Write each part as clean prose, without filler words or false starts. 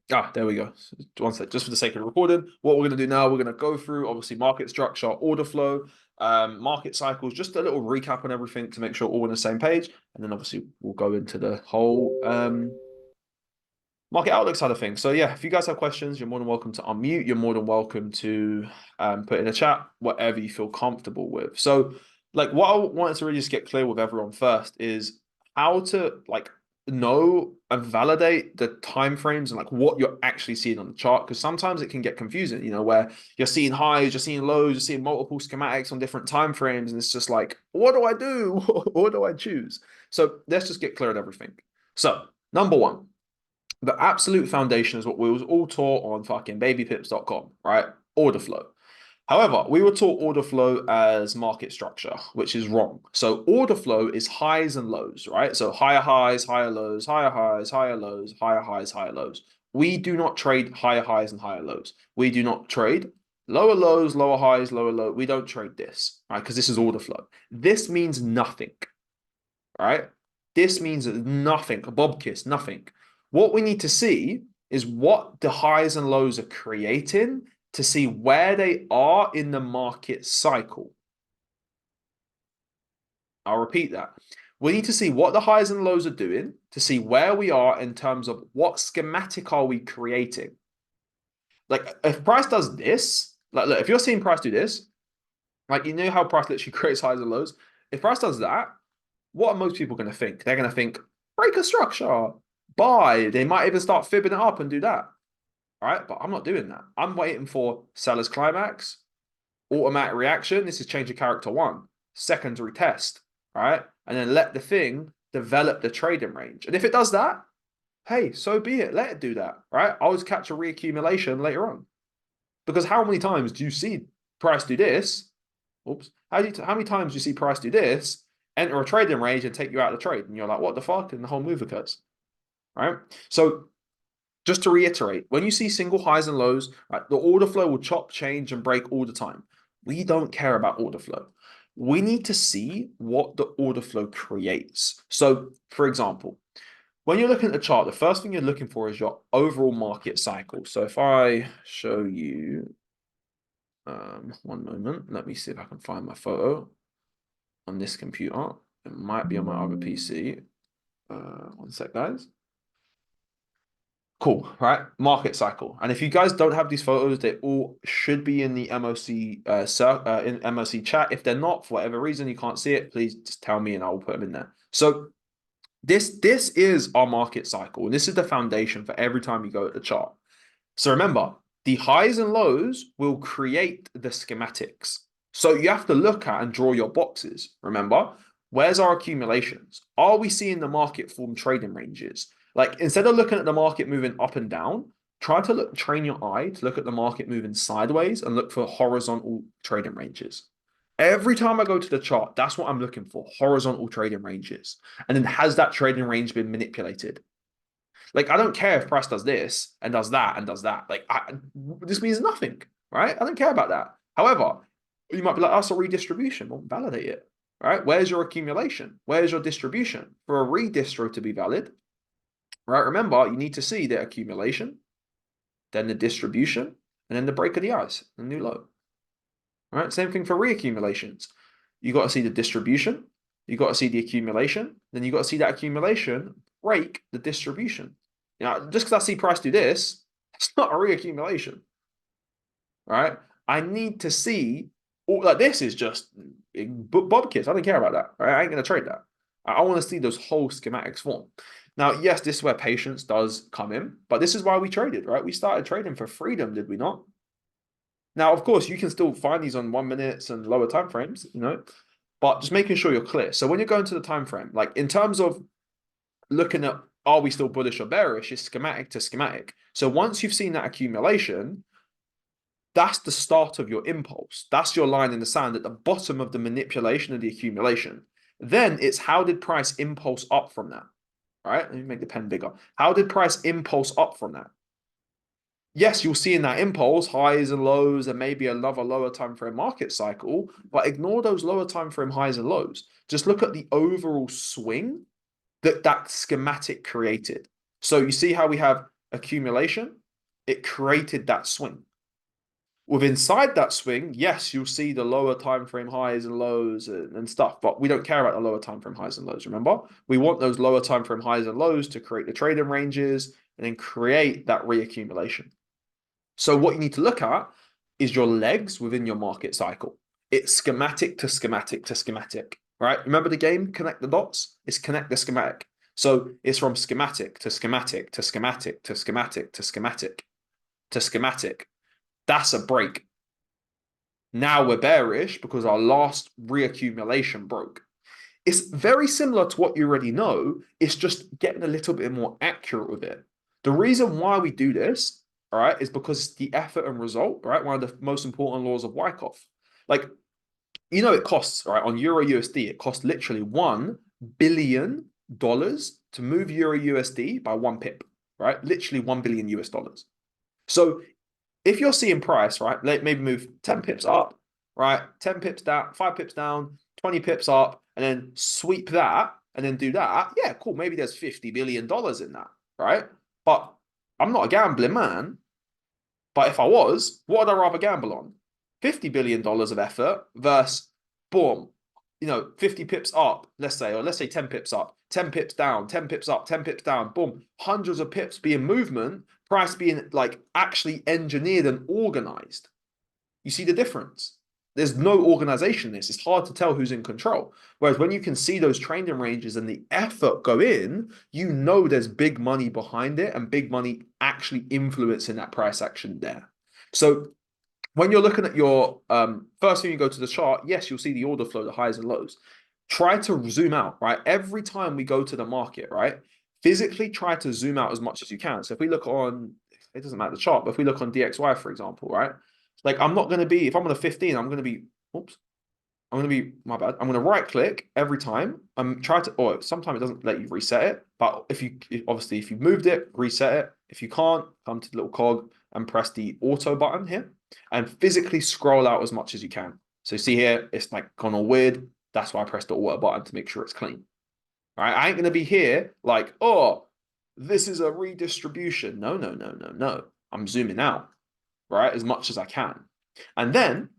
There we go. One sec, just for the sake of the recording. What we're going to do now, we're going to go through obviously market structure, order flow, market cycles, just a little recap on everything to make sure we're all on the same page. And then obviously we'll go into the whole market outlook side of things. So yeah, if you guys have questions, you're more than welcome to unmute. You're more than welcome to put in a chat, whatever you feel comfortable with. So like what I wanted to really just get clear with everyone first is how to like know and validate the time frames and like what you're actually seeing on the chart, because sometimes it can get confusing, where you're seeing highs, you're seeing lows, you're seeing multiple schematics on different time frames, and it's just like, what do I do? What do I choose? So let's just get clear on everything. So number one, the absolute foundation is what we was all taught on fucking babypips.com, right? Order flow. However, we were taught order flow as market structure, which is wrong. So order flow is highs and lows, right? So higher highs, higher lows, higher highs, higher lows, higher highs, higher lows. We do not trade higher highs and higher lows. We do not trade lower lows, lower highs, lower low. We don't trade this, right? Because this is order flow. This means nothing, right? This means nothing, a bob kiss, nothing. What we need to see is what the highs and lows are creating to see where they are in the market cycle. I'll repeat that. We need to see what the highs and lows are doing to see where we are in terms of what schematic are we creating. Like if price does this, like look, if you're seeing price do this, like you know how price literally creates highs and lows. If price does that, what are most people going to think? They're going to think break a structure, buy. They might even start fibbing it up and do that. All right, but I'm not doing that. I'm waiting for seller's climax, automatic reaction. This is change of character one, secondary test, right? And then let the thing develop the trading range. And if it does that, hey, so be it. Let it do that, right? I'll just catch a reaccumulation later on. Because how many times do you see price do this? Oops. How many times do you see price do this, enter a trading range and take you out of the trade? And you're like, what the fuck? And the whole move occurs, right? So just to reiterate, when you see single highs and lows, right, the order flow will chop, change, and break all the time. We don't care about order flow. We need to see what the order flow creates. So, for example, when you're looking at the chart, the first thing you're looking for is your overall market cycle. So if I show you, one moment, let me see if I can find my photo on this computer. It might be on my other PC. One sec, guys. Cool, right? Market cycle. And if you guys don't have these photos, they all should be in the MOC in MOC chat. If they're not, for whatever reason you can't see it, please just tell me and I will put them in there. So this is our market cycle, and this is the foundation for every time you go at the chart. So remember, the highs and lows will create the schematics. So you have to look at and draw your boxes. Remember, where's our accumulations? Are we seeing the market form trading ranges? Like instead of looking at the market moving up and down, try to train your eye to look at the market moving sideways and look for horizontal trading ranges. Every time I go to the chart, that's what I'm looking for, horizontal trading ranges. And then has that trading range been manipulated? Like, I don't care if price does this and does that and does that. Like, this means nothing, right? I don't care about that. However, you might be like, that's a redistribution. Well, validate it, right? Where's your accumulation? Where's your distribution? For a redistro to be valid, right? Remember, you need to see the accumulation, then the distribution, and then the break of the ice, the new low. All right, same thing for reaccumulations. You got to see the distribution, you got to see the accumulation, then you got to see that accumulation break the distribution. Just because I see price do this, it's not a reaccumulation. Right? I need to see all like this is just Bob kids. I don't care about that. Right? I ain't gonna trade that. I want to see those whole schematics form. Now, yes, this is where patience does come in, but this is why we traded, right? We started trading for freedom, did we not? Now, of course, you can still find these on 1 minutes and lower time frames, but just making sure you're clear. So when you're going to the time frame, like in terms of looking at are we still bullish or bearish, is schematic to schematic. So once you've seen that accumulation, that's the start of your impulse. That's your line in the sand at the bottom of the manipulation of the accumulation. Then it's how did price impulse up from that? All right, let me make the pen bigger. How did price impulse up from that? Yes, you'll see in that impulse highs and lows and maybe another lower time frame market cycle, but ignore those lower time frame highs and lows. Just look at the overall swing that schematic created. So you see how we have accumulation, it created that swing. With inside that swing, yes, you'll see the lower time frame highs and lows and stuff, but we don't care about the lower time frame highs and lows. Remember, we want those lower time frame highs and lows to create the trading ranges and then create that reaccumulation. So what you need to look at is your legs within your market cycle. It's schematic to schematic to schematic, right? Remember the game, connect the dots? It's connect the schematic. So it's from schematic to schematic to schematic to schematic to schematic to schematic. That's a break. Now we're bearish because our last reaccumulation broke. It's very similar to what you already know. It's just getting a little bit more accurate with it. The reason why we do this, all right, is because it's the effort and result, right? One of the most important laws of Wyckoff. Like, it costs, right, on Euro USD, it costs literally $1 billion to move Euro USD by 1 pip, right? Literally $1 billion US dollars. So if you're seeing price, right, maybe move 10 pips up, right, 10 pips down, 5 pips down, 20 pips up, and then sweep that and then do that, yeah, cool. Maybe there's $50 billion in that, right? But I'm not a gambling man. But if I was, what would I rather gamble on? $50 billion of effort versus, boom, 50 pips up, let's say, or let's say 10 pips up, 10 pips down, 10 pips up, 10 pips down, boom, hundreds of pips being movement, price being like actually engineered and organized. You see the difference? There's no organization in this. It's hard to tell who's in control. Whereas when you can see those trading ranges and the effort go in, there's big money behind it and big money actually influencing that price action there. So when you're looking at your first thing you go to the chart, yes, you'll see the order flow, the highs and lows. Try to zoom out, right? Every time we go to the market, right? Physically try to zoom out as much as you can. So if we look on, it doesn't matter the chart, but if we look on DXY, for example, right? Like I'm not going to be, if I'm on a 15, I'm going to be, my bad. I'm going to right click every time. Try to, or sometimes it doesn't let you reset it. But if you've moved it, reset it. If you can't, come to the little cog and press the auto button here and physically scroll out as much as you can. So see here, it's like gone all weird. That's why I pressed the auto button to make sure it's clean. All right. I ain't going to be here like, oh, this is a redistribution. No, no, no, no, no. I'm zooming out, right? As much as I can. And then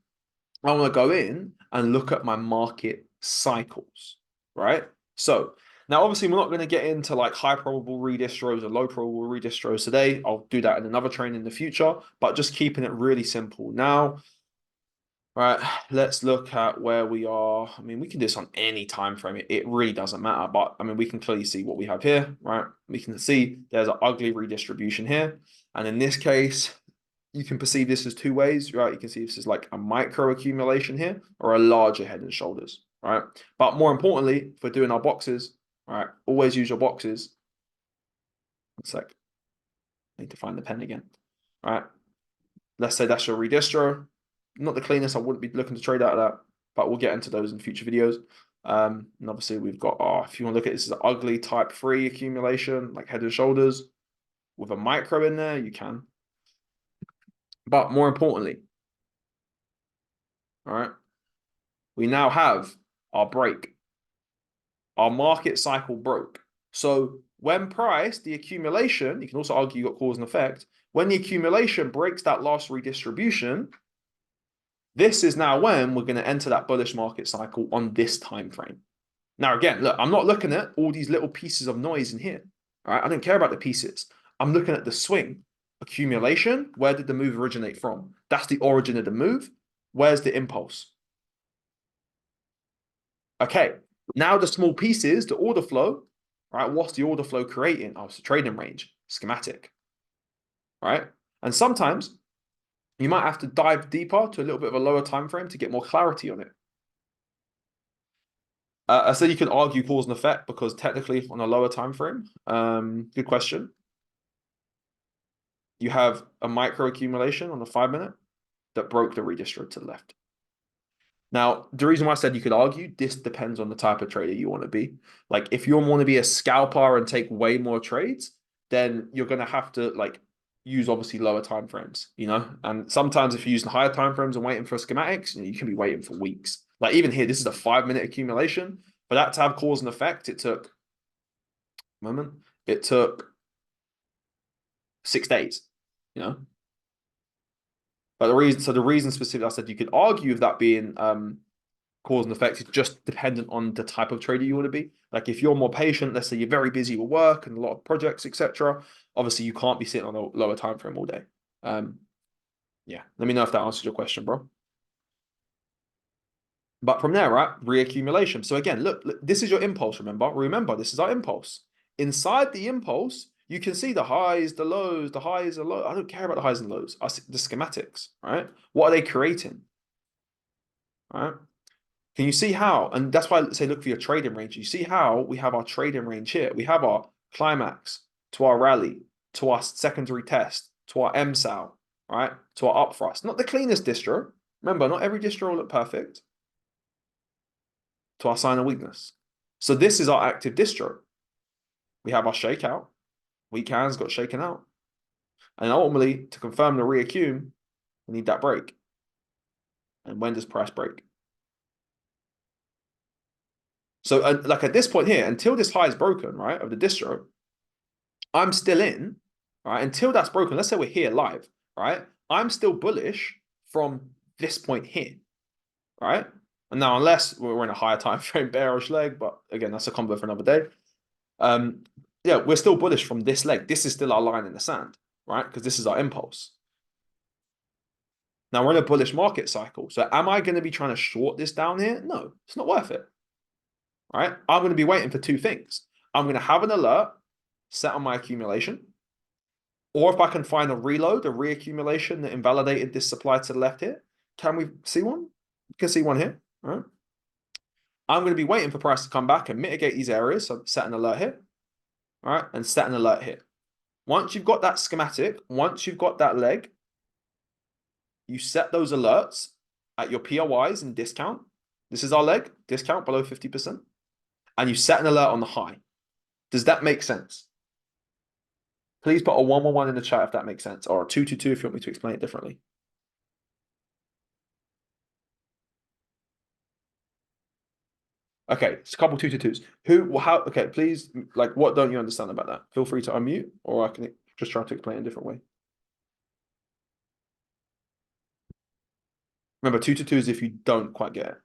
I want to go in and look at my market cycles, right? So now, obviously, we're not going to get into like high probable redistros or low probable redistros today. I'll do that in another training in the future, but just keeping it really simple. Now, right, let's look at where we are. I mean, we can do this on any time frame. It really doesn't matter, but I mean, we can clearly see what we have here, right? We can see there's an ugly redistribution here. And in this case, you can perceive this as two ways, right? You can see this is like a micro accumulation here or a larger head and shoulders, right? But more importantly, if we're doing our boxes, right, always use your boxes. One sec. I need to find the pen again, right? Let's say that's your redistro. Not the cleanest. I wouldn't be looking to trade out of that, but we'll get into those in future videos. And obviously we've got, if you want to look at this as an ugly type 3 accumulation, like head and shoulders with a micro in there, you can. But more importantly, all right, we now have our break. Our market cycle broke. So when price, the accumulation, you can also argue you got cause and effect. When the accumulation breaks that last redistribution, this is now when we're going to enter that bullish market cycle on this time frame. Now, again, look, I'm not looking at all these little pieces of noise in here. All right, I don't care about the pieces. I'm looking at the swing. Accumulation, where did the move originate from? That's the origin of the move. Where's the impulse? Okay, now the small pieces, the order flow, right? What's the order flow creating? Oh, it's a trading range, schematic, right? And sometimes you might have to dive deeper to a little bit of a lower time frame to get more clarity on it. I said you can argue cause and effect because technically on a lower time frame, good question. You have a micro accumulation on the 5-minute that broke the redistrib to the left. Now, the reason why I said you could argue, this depends on the type of trader you want to be. Like if you want to be a scalper and take way more trades, then you're going to have to like use obviously lower time frames, and sometimes if you're using higher time frames and waiting for schematics, you can be waiting for weeks. Like even here, this is a 5-minute accumulation. For that to have cause and effect, it took 6 days, you know. But the reason specifically I said you could argue of that being cause and effect is just dependent on the type of trader you want to be. Like if you're more patient, let's say you're very busy with work and a lot of projects, etc. Obviously, you can't be sitting on a lower time frame all day. Yeah, let me know if that answers your question, bro. But from there, right, reaccumulation. So again, look, this is your impulse. Remember, this is our impulse. Inside the impulse, you can see the highs, the lows, the highs and lows. I don't care about the highs and lows. I see the schematics, right? What are they creating? Right? Can you see how? And that's why I say look for your trading range. You see how we have our trading range here. We have our climax to our rally, to our secondary test, to our MSAL, right? To our up thrust. Not the cleanest distro. Remember, not every distro will look perfect. To our sign of weakness. So this is our active distro. We have our shakeout. Weak hands got shaken out. And ultimately, to confirm the reaccum, we need that break. And when does price break? So like at this point here, until this high is broken, right, of the distro, I'm still in, right? Until that's broken, let's say we're here live, right? I'm still bullish from this point here, right? And now, unless we're in a higher time frame bearish leg, but again, that's a combo for another day. Yeah, we're still bullish from this leg. This is still our line in the sand, right? Because this is our impulse. Now we're in a bullish market cycle. So am I going to be trying to short this down here? No, it's not worth it. Right? I'm going to be waiting for two things. I'm going to have an alert set on my accumulation. Or if I can find a reload, a reaccumulation that invalidated this supply to the left here. Can we see one? You can see one here. Right? I'm going to be waiting for price to come back and mitigate these areas. So set an alert here. All right, and set an alert here. Once you've got that schematic, once you've got that leg, you set those alerts at your POIs and discount. This is our leg, discount below 50%. And you set an alert on the high. Does that make sense? Please put a 111 in the chat if that makes sense, or a 222 if you want me to explain it differently. Okay, it's a couple 222s. How, okay, please, like, what don't you understand about that? Feel free to unmute, or I can just try to explain it a different way. Remember, 222s if you don't quite get it.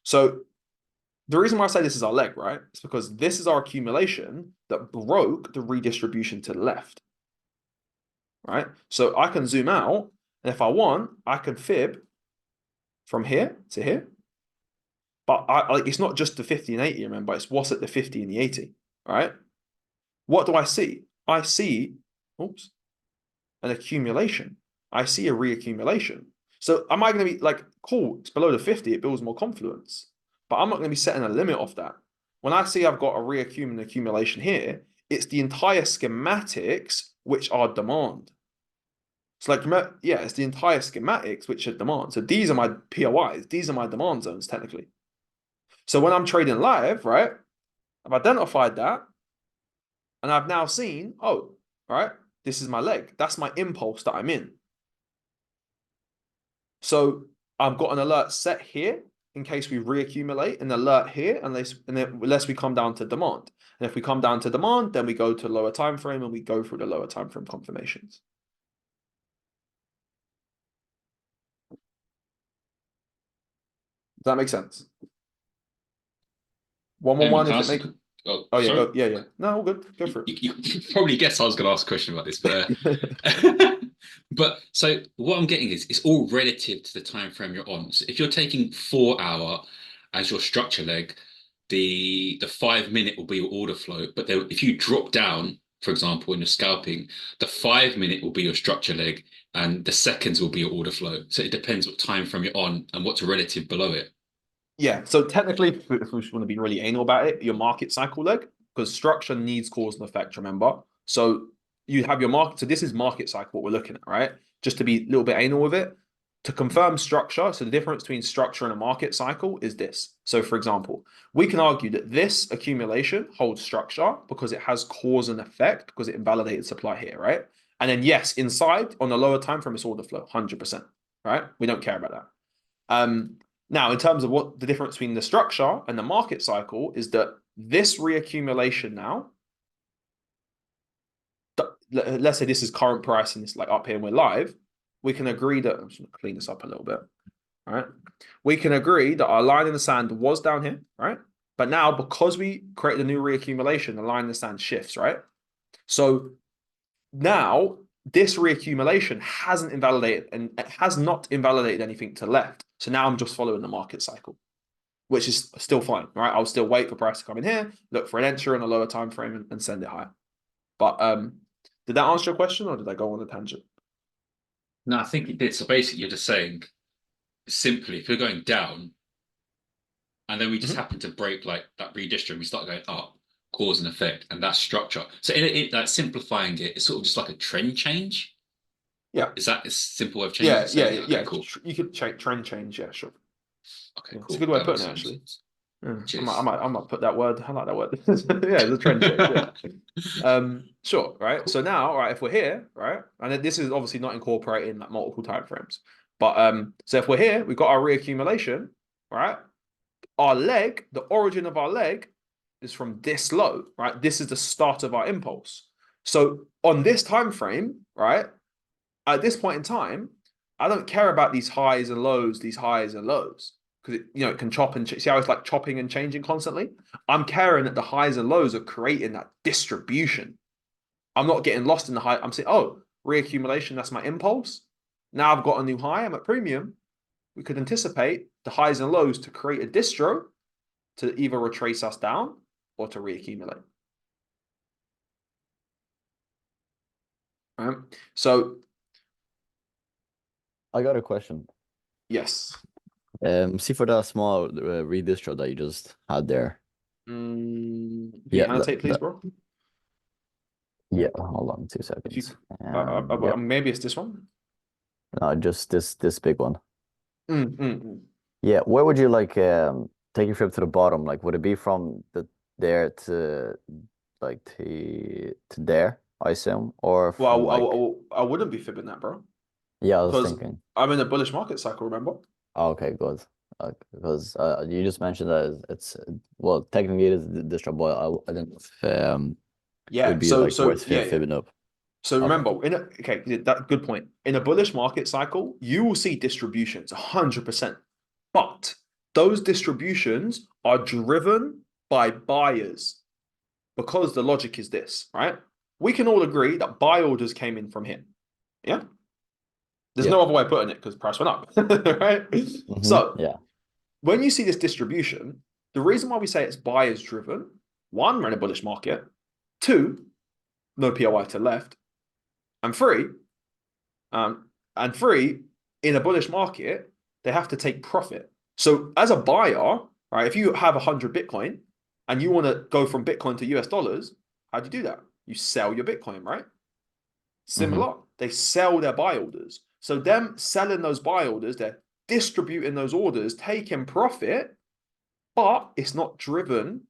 So the reason why I say this is our leg, right? It's because this is our accumulation that broke the redistribution to the left, right? So I can zoom out, and if I want, I can fib from here to here. But it's not just the 50 and 80, remember, it's what's at the 50 and the 80, right? What do I see? I see, oops, an accumulation. I see a reaccumulation. So am I going to be like, cool, it's below the 50, it builds more confluence. But I'm not going to be setting a limit off that. When I see I've got a accumulation here, it's the entire schematics which are demand. It's like, yeah, it's the entire schematics which are demand. So these are my POIs. These are my demand zones, technically. So when I'm trading live, right, I've identified that. And I've now seen, oh, right, this is my leg. That's my impulse that I'm in. So I've got an alert set here in case we reaccumulate, an alert here unless we come down to demand. And if we come down to demand, then we go to lower time frame and we go through the lower time frame confirmations. Does that make sense? 111 if it makes. Oh yeah, go, yeah. No, all good. Go for it. You probably guessed I was going to ask a question about this, but but so what I'm getting is it's all relative to the time frame you're on. So if you're taking 4 hour as your structure leg, the 5 minute will be your order flow. But if you drop down, for example, in your scalping, the 5 minute will be your structure leg, and the seconds will be your order flow. So it depends what time frame you're on and what's relative below it. Yeah, so technically, if we want to be really anal about it, your market cycle leg, because structure needs cause and effect, remember? So you have your market, so this is market cycle, what we're looking at, right? Just to be a little bit anal with it, to confirm structure, so the difference between structure and a market cycle is this. So for example, we can argue that this accumulation holds structure because it has cause and effect, because it invalidated supply here, right? And then yes, inside on the lower time frame, it's order flow, 100%, right? We don't care about that. Now, in terms of what the difference between the structure and the market cycle is that this reaccumulation now let's say this is current price and it's like up here and we're live, we can agree that I'm just gonna clean this up a little bit. All right. We can agree that our line in the sand was down here, right? But now because we create a new reaccumulation, the line in the sand shifts, right? So now this reaccumulation hasn't invalidated and it has not invalidated anything to left. So now I'm just following the market cycle, which is still fine, right? I'll still wait for price to come in here, look for an entry on a lower time frame and send it higher. But did that answer your question or did I go on a tangent? No, I think it did. So basically, you're just saying simply, if you're going down, and then we just Mhm. happen to break like that redistrict, we start going up, cause and effect, and that's structure. So like simplifying it, it's sort of just like a trend change. Yeah. Is that a simple way of Yeah, yeah, saying it? Okay, yeah. cool. You could trend change. Yeah, sure. Okay, Yeah, it's a cool. good way of That putting makes it, sense. actually. Yeah, Cheers. I might put that word. I like that word. Yeah, it's a trend change. Yeah. Sure. Right. So now, right, if we're here, right, and this is obviously not incorporating like multiple time frames, but so if we're here, we've got our reaccumulation, right? Our leg, the origin of our leg, is from this low, right? This is the start of our impulse. So on this time frame, right, at this point in time, I don't care about these highs and lows, these highs and lows, because it can chop and see how it's like chopping and changing constantly. I'm caring that the highs and lows are creating that distribution. I'm not getting lost in the high. I'm saying, oh, reaccumulation, that's my impulse. Now I've got a new high. I'm at premium. We could anticipate the highs and lows to create a distro to either retrace us down or to reaccumulate. Right. So I got a question. yes. See for that small redistro that you just had there. Can you Yeah, annotate, please, bro? yeah. Hold on 2 If you, seconds. Yep. maybe it's this one. No, just this big one. Mm, mm, mm. Yeah. Where would you like take your trip to the bottom? Like, would it be from there to like to there, I assume, or from Well, like? I wouldn't be fibbing that, bro, Yeah, I was because thinking. I'm in a bullish market cycle. Remember? Oh, okay, good. Because you just mentioned that it's well, technically it is the distro, but I didn't know if it would Yeah. be like worth Yeah, yeah. fibbing up. So Okay. remember, okay, that good point. In a bullish market cycle, you will see distributions 100%, but those distributions are driven by buyers because the logic is this, right? We can all agree that buy orders came in from here. Yeah. There's Yep. no other way of putting it because price went up, right? So Yeah. when you see this distribution, the reason why we say it's buyers driven, one, we're in a bullish market. Two, no POI to left. And three, um, in a bullish market, they have to take profit. So as a buyer, right, if you have 100 Bitcoin and you want to go from Bitcoin to US dollars, how do you do that? You sell your Bitcoin, right? Similar. They sell their buy orders. So them selling those buy orders, they're distributing those orders, taking profit, but it's not driven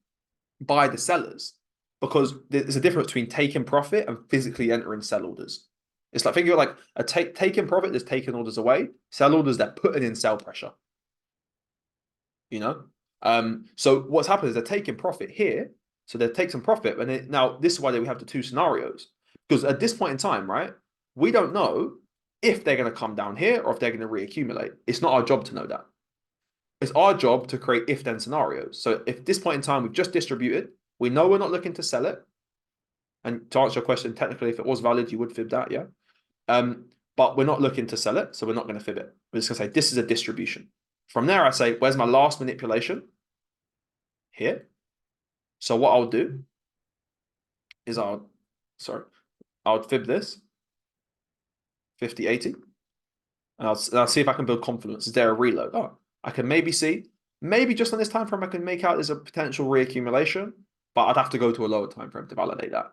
by the sellers because there's a difference between taking profit and physically entering sell orders. It's like think of it like a taking profit that's taking orders away, sell orders they're putting in sell pressure. You know, so what's happened is they're taking profit here, so they take some profit, and now this is why we have the two scenarios because at this point in time, right, we don't know if they're going to come down here or if they're going to reaccumulate. It's not our job to know that. It's our job to create if then scenarios. So if at this point in time we've just distributed, we know we're not looking to sell it. And to answer your question, technically, if it was valid, you would fib that, yeah. But we're not looking to sell it, so we're not going to fib it. We're just going to say this is a distribution. From there, I say, where's my last manipulation? Here. So what I'll do is I'll fib this 50, 80. And I'll see if I can build confidence. Is there a reload? Oh, I can maybe see, maybe just on this time frame, I can make out there's a potential reaccumulation, but I'd have to go to a lower time frame to validate that.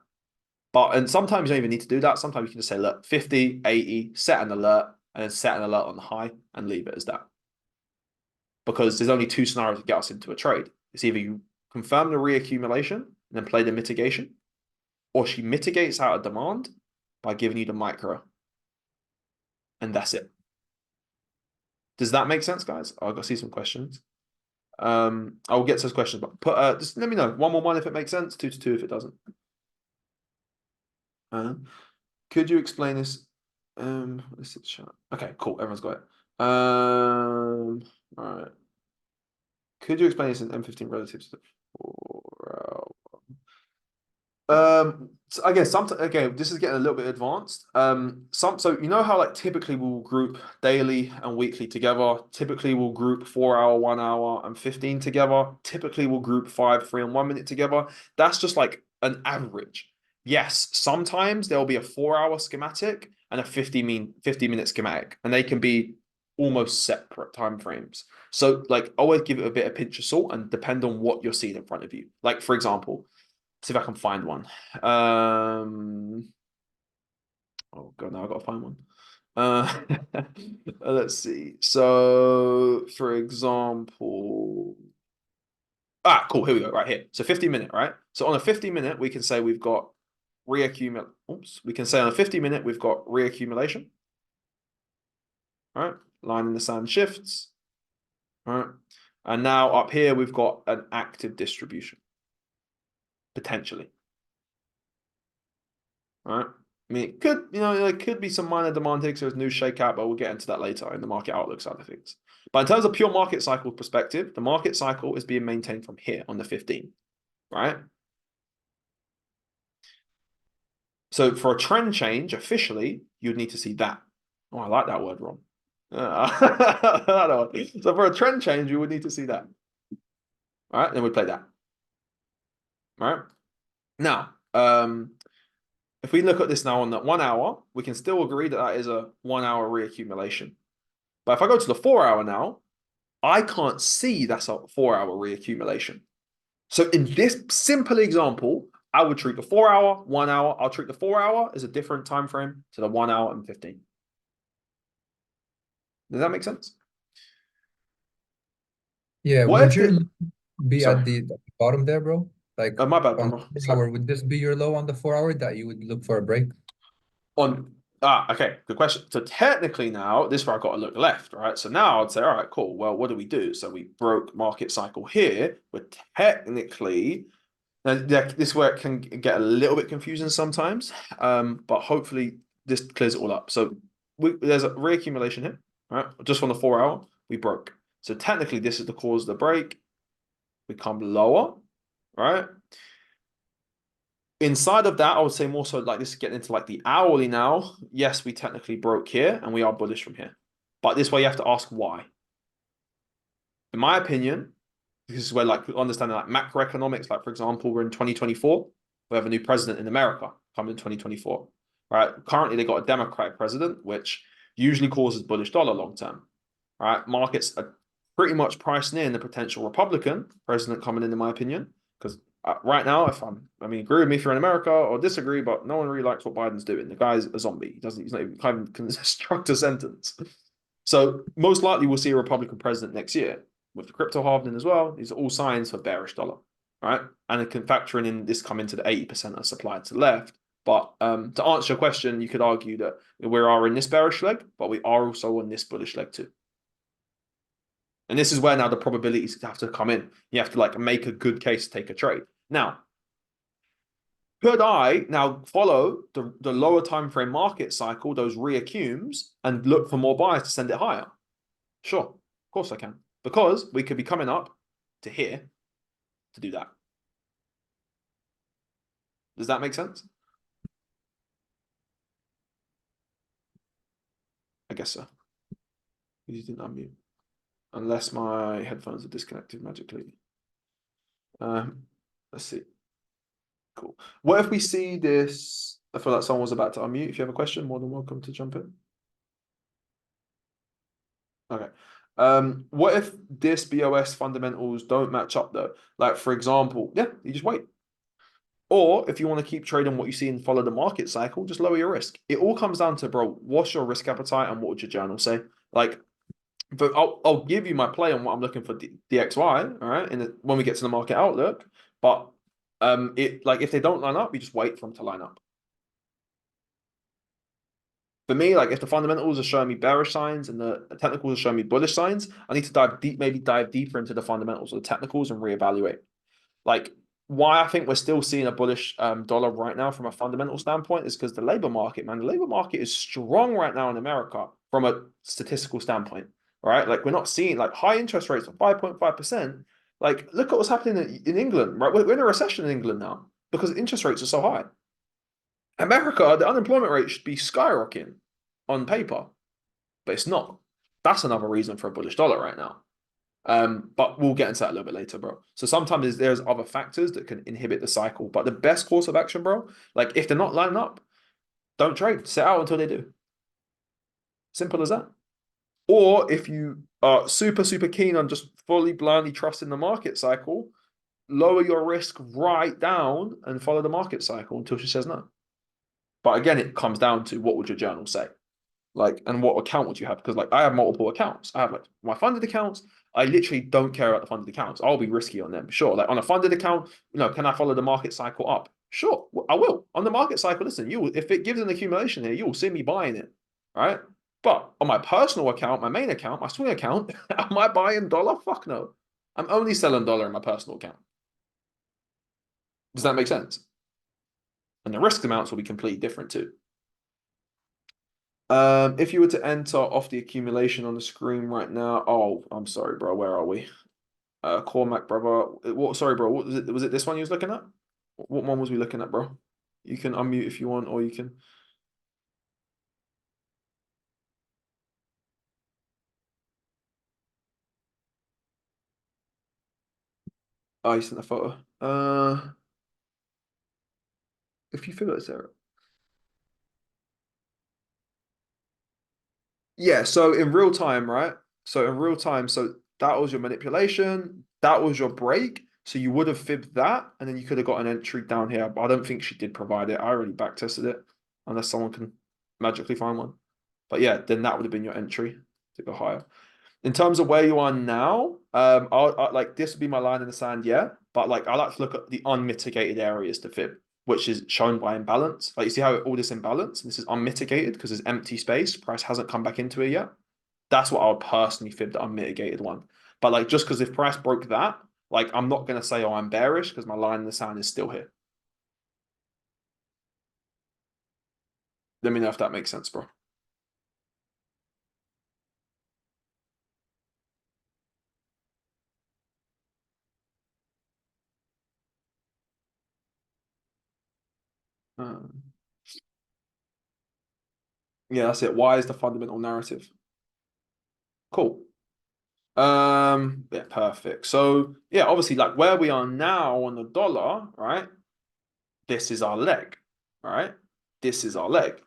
And sometimes you don't even need to do that. Sometimes you can just say, look, 50, 80, set an alert, and then set an alert on the high and leave it as that. Because there's only two scenarios to get us into a trade. It's either you confirm the reaccumulation and then play the mitigation, or she mitigates out of demand by giving you the micro. And that's it. Does that make sense, guys? I'll go see some questions. I'll get to those questions, but just let me know. 1-1-1 if it makes sense, 2-2 if it doesn't. Could you explain this? This is chat. Okay, cool. Everyone's got it. All right. Could you explain this in M15 relative to the 4-hour? So again, this is getting a little bit advanced. So you know how like typically we'll group daily and weekly together. Typically we'll group 4-hour, 1 hour, and 15 together. Typically we'll group 5, 3, and 1 minute together. That's just like an average. Yes, sometimes there'll be a 4-hour schematic and a 50-minute schematic, and they can be almost separate time frames. So like always give it a bit of pinch of salt and depend on what you're seeing in front of you. Like for example. See if I can find one. Oh god, now I gotta find one. Let's see. So, for example, cool. Here we go. Right here. So 50-minute, right? So on a 50-minute, we can say we've got reaccumulate. Oops. We can say on a 50-minute, we've got reaccumulation. All right. Line in the sand shifts. All right. And now up here, we've got an active distribution. Potentially. All right. I mean, it could, there could be some minor demand hicks. There's new shakeout, but we'll get into that later in the market outlook side of things. But in terms of pure market cycle perspective, the market cycle is being maintained from here on the 15, right? So for a trend change, officially, you'd need to see that. Oh, I like that word, Ron. So for a trend change, you would need to see that. All right, then we play that. All right. Now, if we look at this now on that 1 hour, we can still agree that that is a 1 hour reaccumulation. But if I go to the 4-hour now, I can't see that's a 4-hour reaccumulation. So in this simple example, I would treat the 4-hour, 1 hour. I'll treat the 4-hour as a different time frame to the 1 hour and 15. Does that make sense? Yeah, What would if your it, low be sorry, at the bottom there, bro? Like my bad, on bro. the 4-hour, would this be your low on the 4-hour that you would look for a break? Okay, good question. So technically now, this is where I got to look left, right? So now I'd say, all right, cool. Well, what do we do? So we broke market cycle here, but technically, this is where it can get a little bit confusing sometimes. But hopefully this clears it all up. So there's a reaccumulation here, right? Just on the 4-hour, we broke. So technically, this is the cause of the break. We come lower, right? Inside of that, I would say more so like this is getting into like the hourly now. Yes, we technically broke here and we are bullish from here. But this way you have to ask why. In my opinion, this is where like understanding like macroeconomics, like for example, we're in 2024. We have a new president in America coming in 2024. Right. Currently they got a Democratic president, which usually causes bullish dollar long term. Right. Markets are pretty much pricing in the potential Republican president coming in my opinion. Because right now, agree with me if you're in America or disagree, but no one really likes what Biden's doing. The guy's a zombie. He's not even kind of construct a sentence. So most likely we'll see a Republican president next year with the crypto halving as well. These are all signs for bearish dollar, right? And it can factor in this come into the 80% of supply to the left. But to answer your question, you could argue that we are in this bearish leg, but we are also on this bullish leg too. And this is where now the probabilities have to come in. You have to like make a good case to take a trade. Now, could I now follow the lower time frame market cycle, those reaccumes, and look for more buyers to send it higher? Sure, of course I can. Because we could be coming up to here to do that. Does that make sense? I guess so. You didn't unmute. Unless my headphones are disconnected magically. Let's see. Cool. What if we see this? I feel like someone was about to unmute. If you have a question, more than welcome to jump in. Okay. What if this BOS fundamentals don't match up though? Like for example, yeah, you just wait. Or if you want to keep trading what you see and follow the market cycle, just lower your risk. It all comes down to, bro, what's your risk appetite and what would your journal say? Like, but I'll give you my play on what I'm looking for DXY, all right, and when we get to the market outlook. But if they don't line up, you just wait for them to line up. For me, like if the fundamentals are showing me bearish signs and the technicals are showing me bullish signs, I need to dive deeper into the fundamentals or the technicals and reevaluate. Like why I think we're still seeing a bullish dollar right now from a fundamental standpoint is because the labor market, man, the labor market is strong right now in America from a statistical standpoint, right? Like we're not seeing like high interest rates of 5.5%. Like look at what's happening in England, right? We're in a recession in England now because interest rates are so high. America, the unemployment rate should be skyrocketing on paper, but it's not. That's another reason for a bullish dollar right now. But we'll get into that a little bit later, bro. So sometimes there's other factors that can inhibit the cycle. But the best course of action, bro, like if they're not lining up, don't trade. Sit out until they do. Simple as that. Or if you are super, super keen on just fully blindly trusting the market cycle, lower your risk right down and follow the market cycle until she says no. But again, it comes down to what would your journal say? Like, and what account would you have? Because like I have multiple accounts. I have like my funded accounts. I literally don't care about the funded accounts. I'll be risky on them. Sure. Like on a funded account, can I follow the market cycle up? Sure, I will. On the market cycle, listen, if it gives an accumulation here, you will see me buying it. Right. But on my personal account, my main account, my swing account, am I buying dollar? Fuck no. I'm only selling dollar in my personal account. Does that make sense? And the risk amounts will be completely different too. If you were to enter off the accumulation on the screen right now, oh, I'm sorry, bro. Where are we? Cormac, brother. What? Sorry, bro. What was it? Was it this one you was looking at? What one was we looking at, bro? You can unmute if you want, or you can. Oh, you sent a photo. If you feel it's there. Yeah, so in real time, right? So in real time, so that was your manipulation, that was your break. So you would have fibbed that, and then you could have got an entry down here. But I don't think she did provide it. I already back tested it, unless someone can magically find one. But yeah, then that would have been your entry to go higher. In terms of where you are now, I like this would be my line in the sand, yeah. But like I like to look at the unmitigated areas to fib, which is shown by imbalance. Like you see how all this imbalance, this is unmitigated because there's empty space. Price hasn't come back into it yet. That's what I would personally fib the unmitigated one. But like just because if price broke that, like I'm not gonna say oh I'm bearish because my line in the sand is still here. Let me know if that makes sense, bro. Um, yeah, that's it. Why is the fundamental narrative? Cool. Yeah, perfect. So yeah, obviously, like where we are now on the dollar, right? This is our leg, right? This is our leg.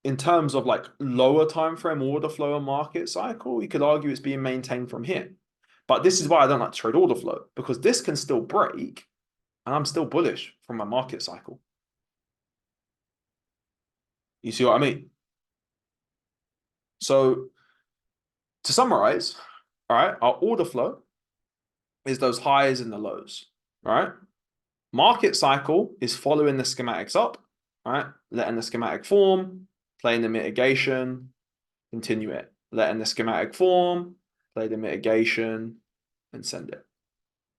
In terms of like lower time frame order flow and market cycle, you could argue it's being maintained from here. But this is why I don't like to trade order flow, because this can still break, and I'm still bullish from my market cycle. You see what I mean? So to summarize, all right, our order flow is those highs and the lows, all right? Market cycle is following the schematics up, right? Letting the schematic form, playing the mitigation, continue it. Letting the schematic form, play the mitigation, and send it,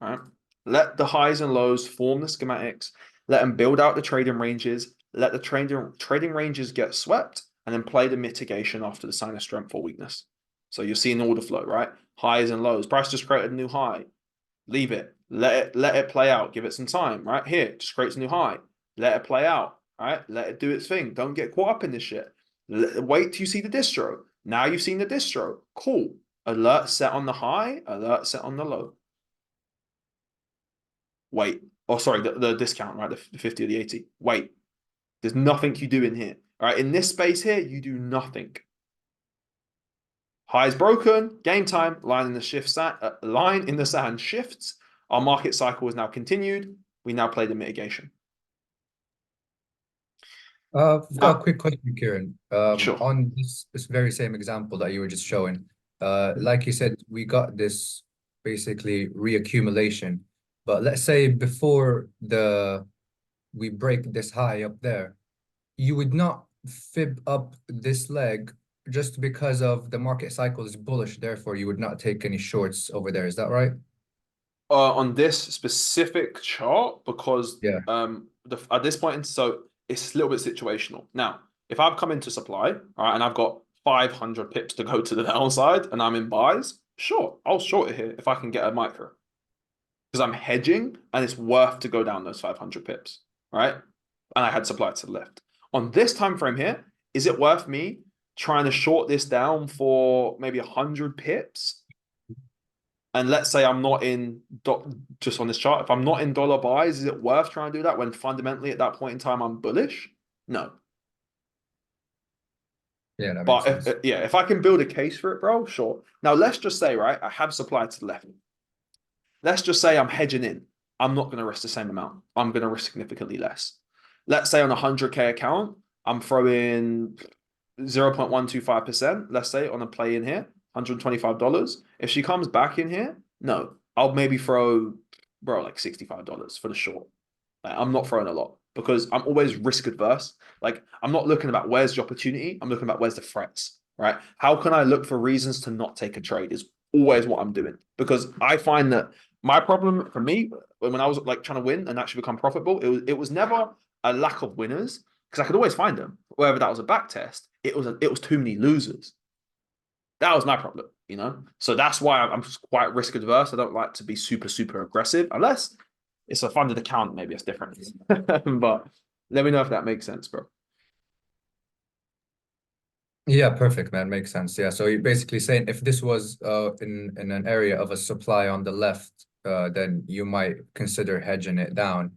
right? Let the highs and lows form the schematics, let them build out the trading ranges, let the trading ranges get swept, and then play the mitigation after the sign of strength or weakness. So you're seeing order flow, right? Highs and lows. Price just created a new high. Leave it. Let it play out. Give it some time. Right here, just creates a new high. Let it play out. Right. Let it do its thing. Don't get caught up in this shit. Wait till you see the distro. Now you've seen the distro. Cool. Alert set on the high. Alert set on the low. Wait. Oh, sorry. The discount. Right. The 50 or the 80. Wait. There's nothing you do in here. All right. In this space here, you do nothing. High is broken, game time, line in the sand shifts. Our market cycle is now continued. We now play the mitigation. I've got a quick question, Kieran. Sure. On this very same example that you were just showing, like you said, we got this basically reaccumulation. But let's say before we break this high up there, you would not fib up this leg just because of the market cycle is bullish, therefore you would not take any shorts over there. Is that right? On this specific chart, because Yeah. at this point, so it's a little bit situational. Now, if I've come into supply, all right, and I've got 500 pips to go to the downside, and I'm in buys, sure, I'll short it here if I can get a micro, because I'm hedging, and it's worth to go down those 500 pips, right? And I had supply to the left. On this time frame here, is it worth me trying to short this down for maybe 100 pips? And let's say I'm not in just on this chart. If I'm not in dollar buys, is it worth trying to do that when fundamentally at that point in time I'm bullish? No. Yeah, that makes But sense. if I can build a case for it, bro, sure. Now let's just say, right, I have supply to the left. Let's just say I'm hedging in. I'm not going to risk the same amount. I'm going to risk significantly less. Let's say on a 100K account, I'm throwing 0.125%, let's say, on a play in here, $125. If she comes back in here, no, I'll maybe throw, bro, like $65 for the short. Like, I'm not throwing a lot because I'm always risk adverse. Like, I'm not looking about where's the opportunity. I'm looking about where's the threats, right? How can I look for reasons to not take a trade is always what I'm doing, because I find that my problem for me when I was like trying to win and actually become profitable, it was never a lack of winners, because I could always find them. Whether that was a back test, it was too many losers. That was my problem, you know. So that's why I'm quite risk adverse. I don't like to be super aggressive unless it's a funded account. Maybe it's different. But let me know if that makes sense, bro. Yeah, perfect, man. Makes sense. Yeah. So you're basically saying if this was in an area of a supply on the left, then you might consider hedging it down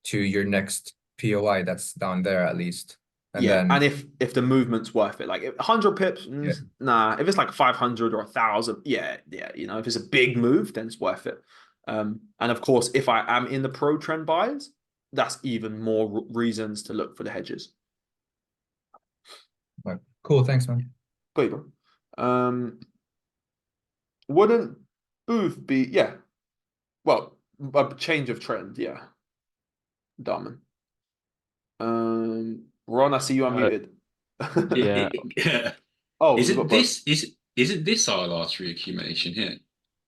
to your next POI that's down there at least. And Yeah, and then if the movement's worth it, like 100 pips, yeah, nah. If it's like 500 or 1,000, yeah, you know, if it's a big move, then it's worth it. And of course, if I am in the pro trend buys, that's even more reasons to look for the hedges. right. Cool, thanks, man. Got you, bro. Wouldn't Booth be, yeah, well, a change of trend, yeah, Darman. Ron, I see you unmuted. Yeah, Yeah. Oh, we got both. Isn't this our last reaccumulation here?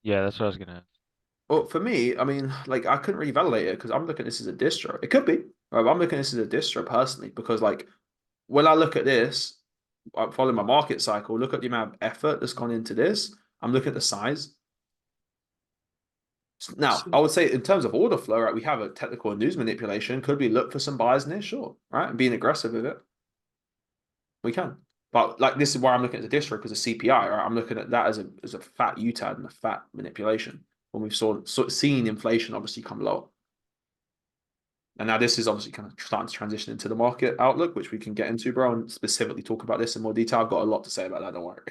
yeah, that's what I was gonna. Well, for me, I mean, like I couldn't really validate it because I'm looking at this as a distro. It could be, right? But I'm looking at this as a distro personally because, like, when I look at this, I'm following my market cycle. Look at the amount of effort that's gone into this. I'm looking at the size. Now, I would say in terms of order flow, right, we have a technical and news manipulation. Could we look for some buys in this? Sure, right, and being aggressive with it, we can. But like this is why I'm looking at the distro because of CPI, right? I'm looking at that as a fat UTAD and a fat manipulation when we've seen inflation obviously come lower. And now this is obviously kind of starting to transition into the market outlook, which we can get into, bro, and specifically talk about this in more detail. I've got a lot to say about that. Don't worry.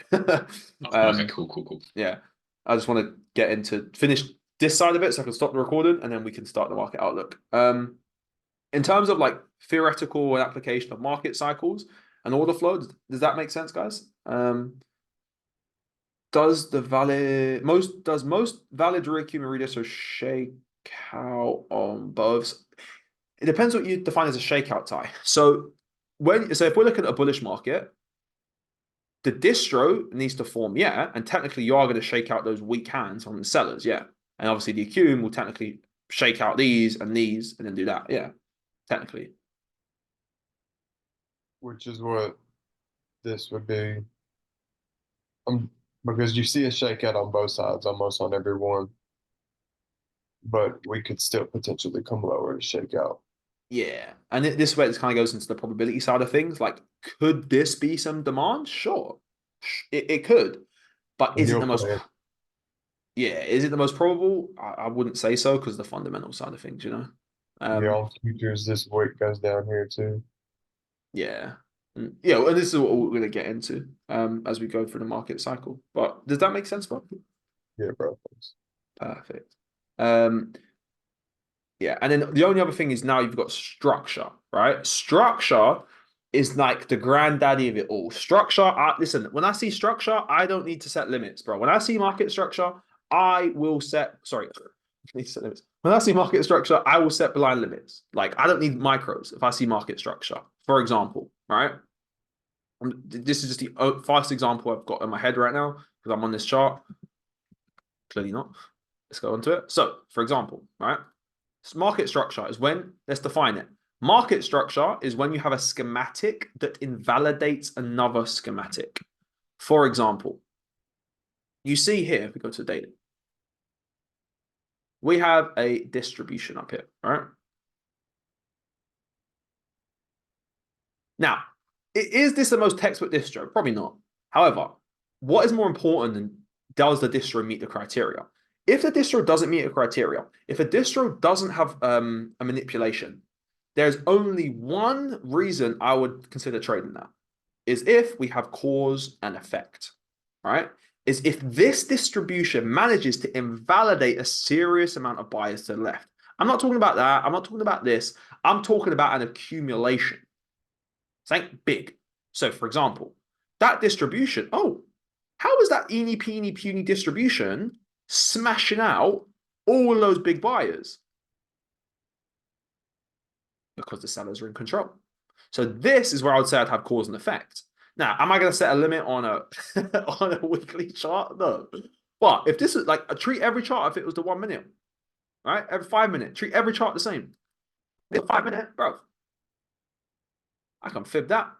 Okay, cool. Yeah, I just want to get into finish this side of it so I can stop the recording and then we can start the market outlook. In terms of like theoretical and application of market cycles and order flow, does that make sense, guys? Does most valid reaccumulator readers shake out on both? It depends what you define as a shakeout tie. So if we're looking at a bullish market, the distro needs to form, yeah, and technically you are going to shake out those weak hands from the sellers, yeah. And obviously the accum will technically shake out these and then do that, yeah, technically. Which is what this would be. Because you see a shakeout on both sides, almost on every one. But we could still potentially come lower to shake out. Yeah, and this way, this kind of goes into the probability side of things. Like, could this be some demand? Sure, it could, but And is it you'll the most? play Yeah, is it the most probable? I wouldn't say so because the fundamental side of things, you know. yeah, on futures this week goes down here too. Yeah, yeah, and this is what we're going to get into as we go through the market cycle. But does that make sense, bro? Yeah, bro. Thanks. Perfect. Yeah, and then the only other thing is now you've got structure, right? Structure is like the granddaddy of it all. Structure, listen, when I see structure, I don't need to set limits, bro. When I see market structure, I will set, sorry, I need to set limits. When I see market structure, I will set blind limits. Like I don't need micros if I see market structure, for example, right? This is just the first example I've got in my head right now because I'm on this chart. Clearly not. Let's go into it. So, for example, right? Market structure is when, let's define it. Market structure is when you have a schematic that invalidates another schematic. For example, you see here, if we go to the data, we have a distribution up here, right? Now, is this the most textbook distro? Probably not. However, what is more important than does the distro meet the criteria? If the distro doesn't meet the criteria, if a distro doesn't have a manipulation, there's only one reason I would consider trading that, is if we have cause and effect, right? Is if this distribution manages to invalidate a serious amount of buyers to the left. I'm not talking about that. I'm not talking about this. I'm talking about an accumulation. Something big. So, for example, that distribution, oh, how is that eeny, peeny, puny distribution smashing out all those big buyers? Because the sellers are in control. So this is where I would say I'd have cause and effect. Now, am I going to set a limit on a on a weekly chart? No. But if this is like, treat every chart if it was the 1 minute, right? Every 5 minutes, treat every chart the same. The 5 minute, bro. I can fib that.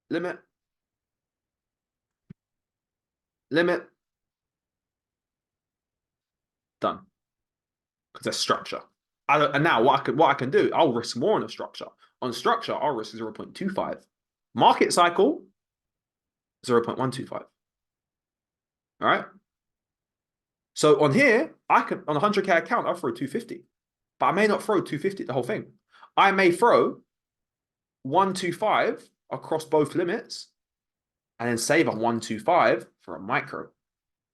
Limit. Limit. Done. Because there's structure. And now what I can do, I'll risk more on a structure. On structure, I'll risk 0.25. Market cycle, 0.125. All right. So on here, I can, on a 100K account, I'll throw 250. But I may not throw 250 the whole thing. I may throw 125 across both limits and then save on 125 for a micro.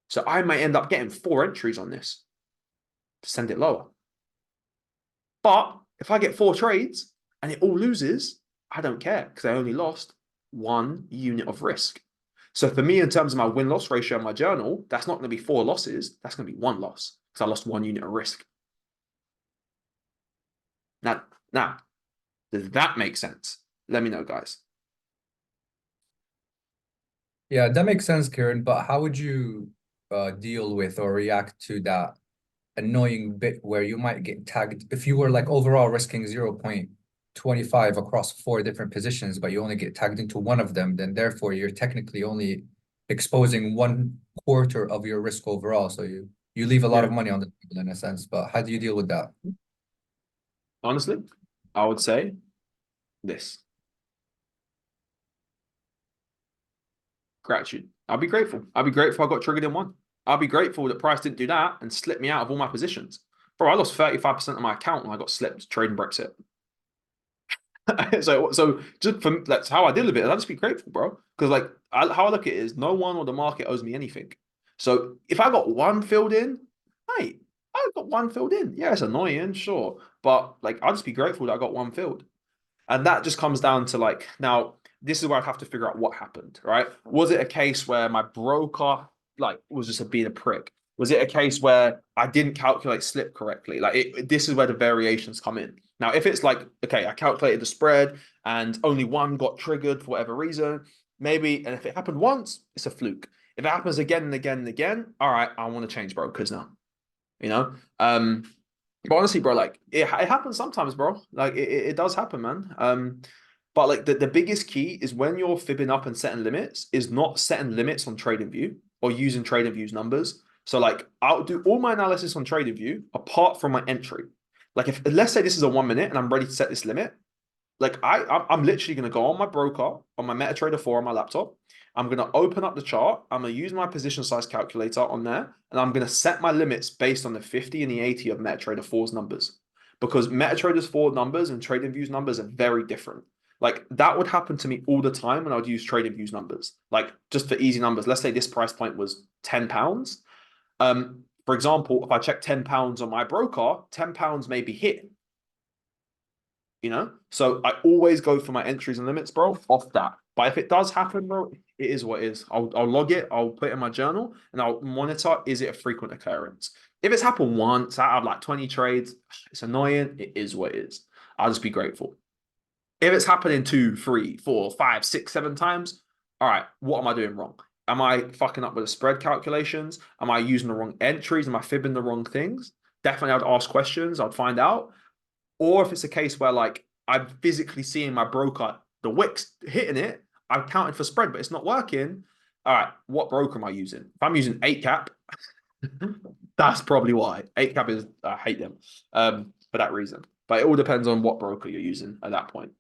So I may end up getting 4 entries on this. Send it lower. But if I get 4 trades and it all loses, I don't care because I only lost 1 unit of risk. So for me, in terms of my win-loss ratio in my journal, that's not going to be 4 losses. That's going to be 1 loss because I lost 1 unit of risk. Now, does that make sense? Let me know, guys. Yeah, that makes sense, Kieran. But how would you deal with or react to that annoying bit where you might get tagged if you were like overall risking 0.25 across 4 different positions, but you only get tagged into one of them, then therefore you're technically only exposing 1/4 of your risk overall. So you leave a lot of money on the table in a sense. But how do you deal with that? Honestly, I would say this. Gratitude. I'll be grateful. I'll be grateful I got triggered in one. I'll be grateful that price didn't do that and slip me out of all my positions. Bro, I lost 35% of my account when I got slipped trading Brexit. so just from that's how I deal with it. I'll just be grateful, bro. Because like how I look at it is no one or the market owes me anything. So if I got 1 filled in, hey, I got 1 filled in. Yeah, it's annoying, sure. But like I'll just be grateful that I got 1 filled. And that just comes down to like, now, this is where I'd have to figure out what happened, right? Was it a case where my broker like was just being a prick? Was it a case where I didn't calculate slip correctly? Like this is where the variations come in. Now, if it's like, okay, I calculated the spread and only 1 got triggered for whatever reason, maybe, and if it happened once, it's a fluke. If it happens again and again and again, all right, I want to change brokers now, you know? But honestly, bro, like it happens sometimes, bro. Like it does happen, man. But like the biggest key is when you're fibbing up and setting limits, is not setting limits on TradingView or using TradingView's numbers. So like I'll do all my analysis on TradingView apart from my entry. Like if let's say this is a 1 minute and I'm ready to set this limit, like I'm literally gonna go on my broker on my MetaTrader 4 on my laptop. I'm going to open up the chart. I'm going to use my position size calculator on there, and I'm going to set my limits based on the 50 and the 80 of MetaTrader 4's numbers, because MetaTrader's 4 numbers and TradingView's numbers are very different. Like that would happen to me all the time when I would use TradingView's numbers. Like just for easy numbers, let's say this price point was £10. For example, if I check £10 on my broker, £10 may be hit. You know, so I always go for my entries and limits, bro, off that. But if it does happen, bro, it is what it is. I'll log it, I'll put it in my journal, and I'll monitor, is it a frequent occurrence? If it's happened once out of like 20 trades, it's annoying. It is what it is. I'll just be grateful. If it's happening 2, 3, 4, 5, 6, 7 times, all right, what am I doing wrong? Am I fucking up with the spread calculations? Am I using the wrong entries? Am I fibbing the wrong things? Definitely, I'd ask questions. I'd find out. Or if it's a case where like I'm physically seeing my broker, the wicks hitting it, I've counted for spread, but it's not working. All right, what broker am I using? If I'm using 8cap, that's probably why. 8cap is, I hate them for that reason. But it all depends on what broker you're using at that point.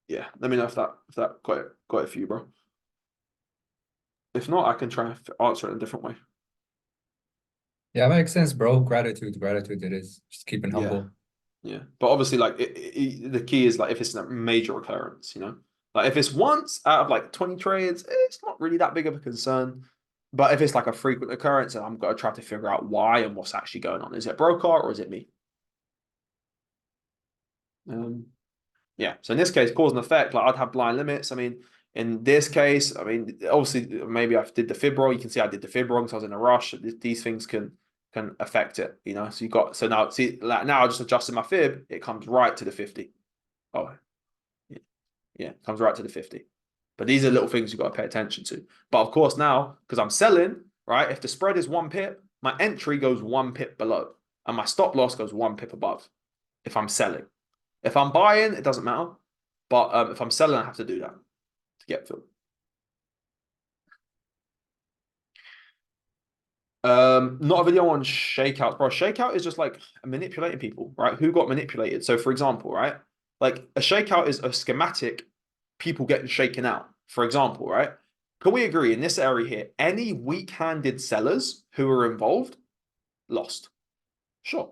Yeah, let me know if that got it for you, bro. If not, I can try and answer it in a different way. Yeah, makes sense, bro. Gratitude it is. Just keeping Yeah. humble. Yeah, but obviously, like the key is like if it's a major occurrence, like if it's once out of like 20 trades, it's not really that big of a concern. But if it's like a frequent occurrence, and I'm going to try to figure out why and what's actually going on, is it broker or is it me? Yeah. So in this case, cause and effect, like I'd have blind limits. I mean, in this case, I mean, obviously, maybe I did the fib wrong. You can see I did the fib wrong, so I was in a rush. These things can affect it, So you got now see like now I just adjusted my fib, it comes right to the 50. Oh, yeah, it comes right to the 50. But these are little things you got to pay attention to. But of course, now because I'm selling, right? If the spread is 1 pip, my entry goes 1 pip below, and my stop loss goes 1 pip above. If I'm selling, if I'm buying, it doesn't matter. But if I'm selling, I have to do that to get filled. Not a video on shakeouts, bro. Shakeout is just like manipulating people, right? Who got manipulated? So, for example, right, like a shakeout is a schematic, people getting shaken out. For example, right? Can we agree in this area here? Any weak-handed sellers who were involved lost. Sure.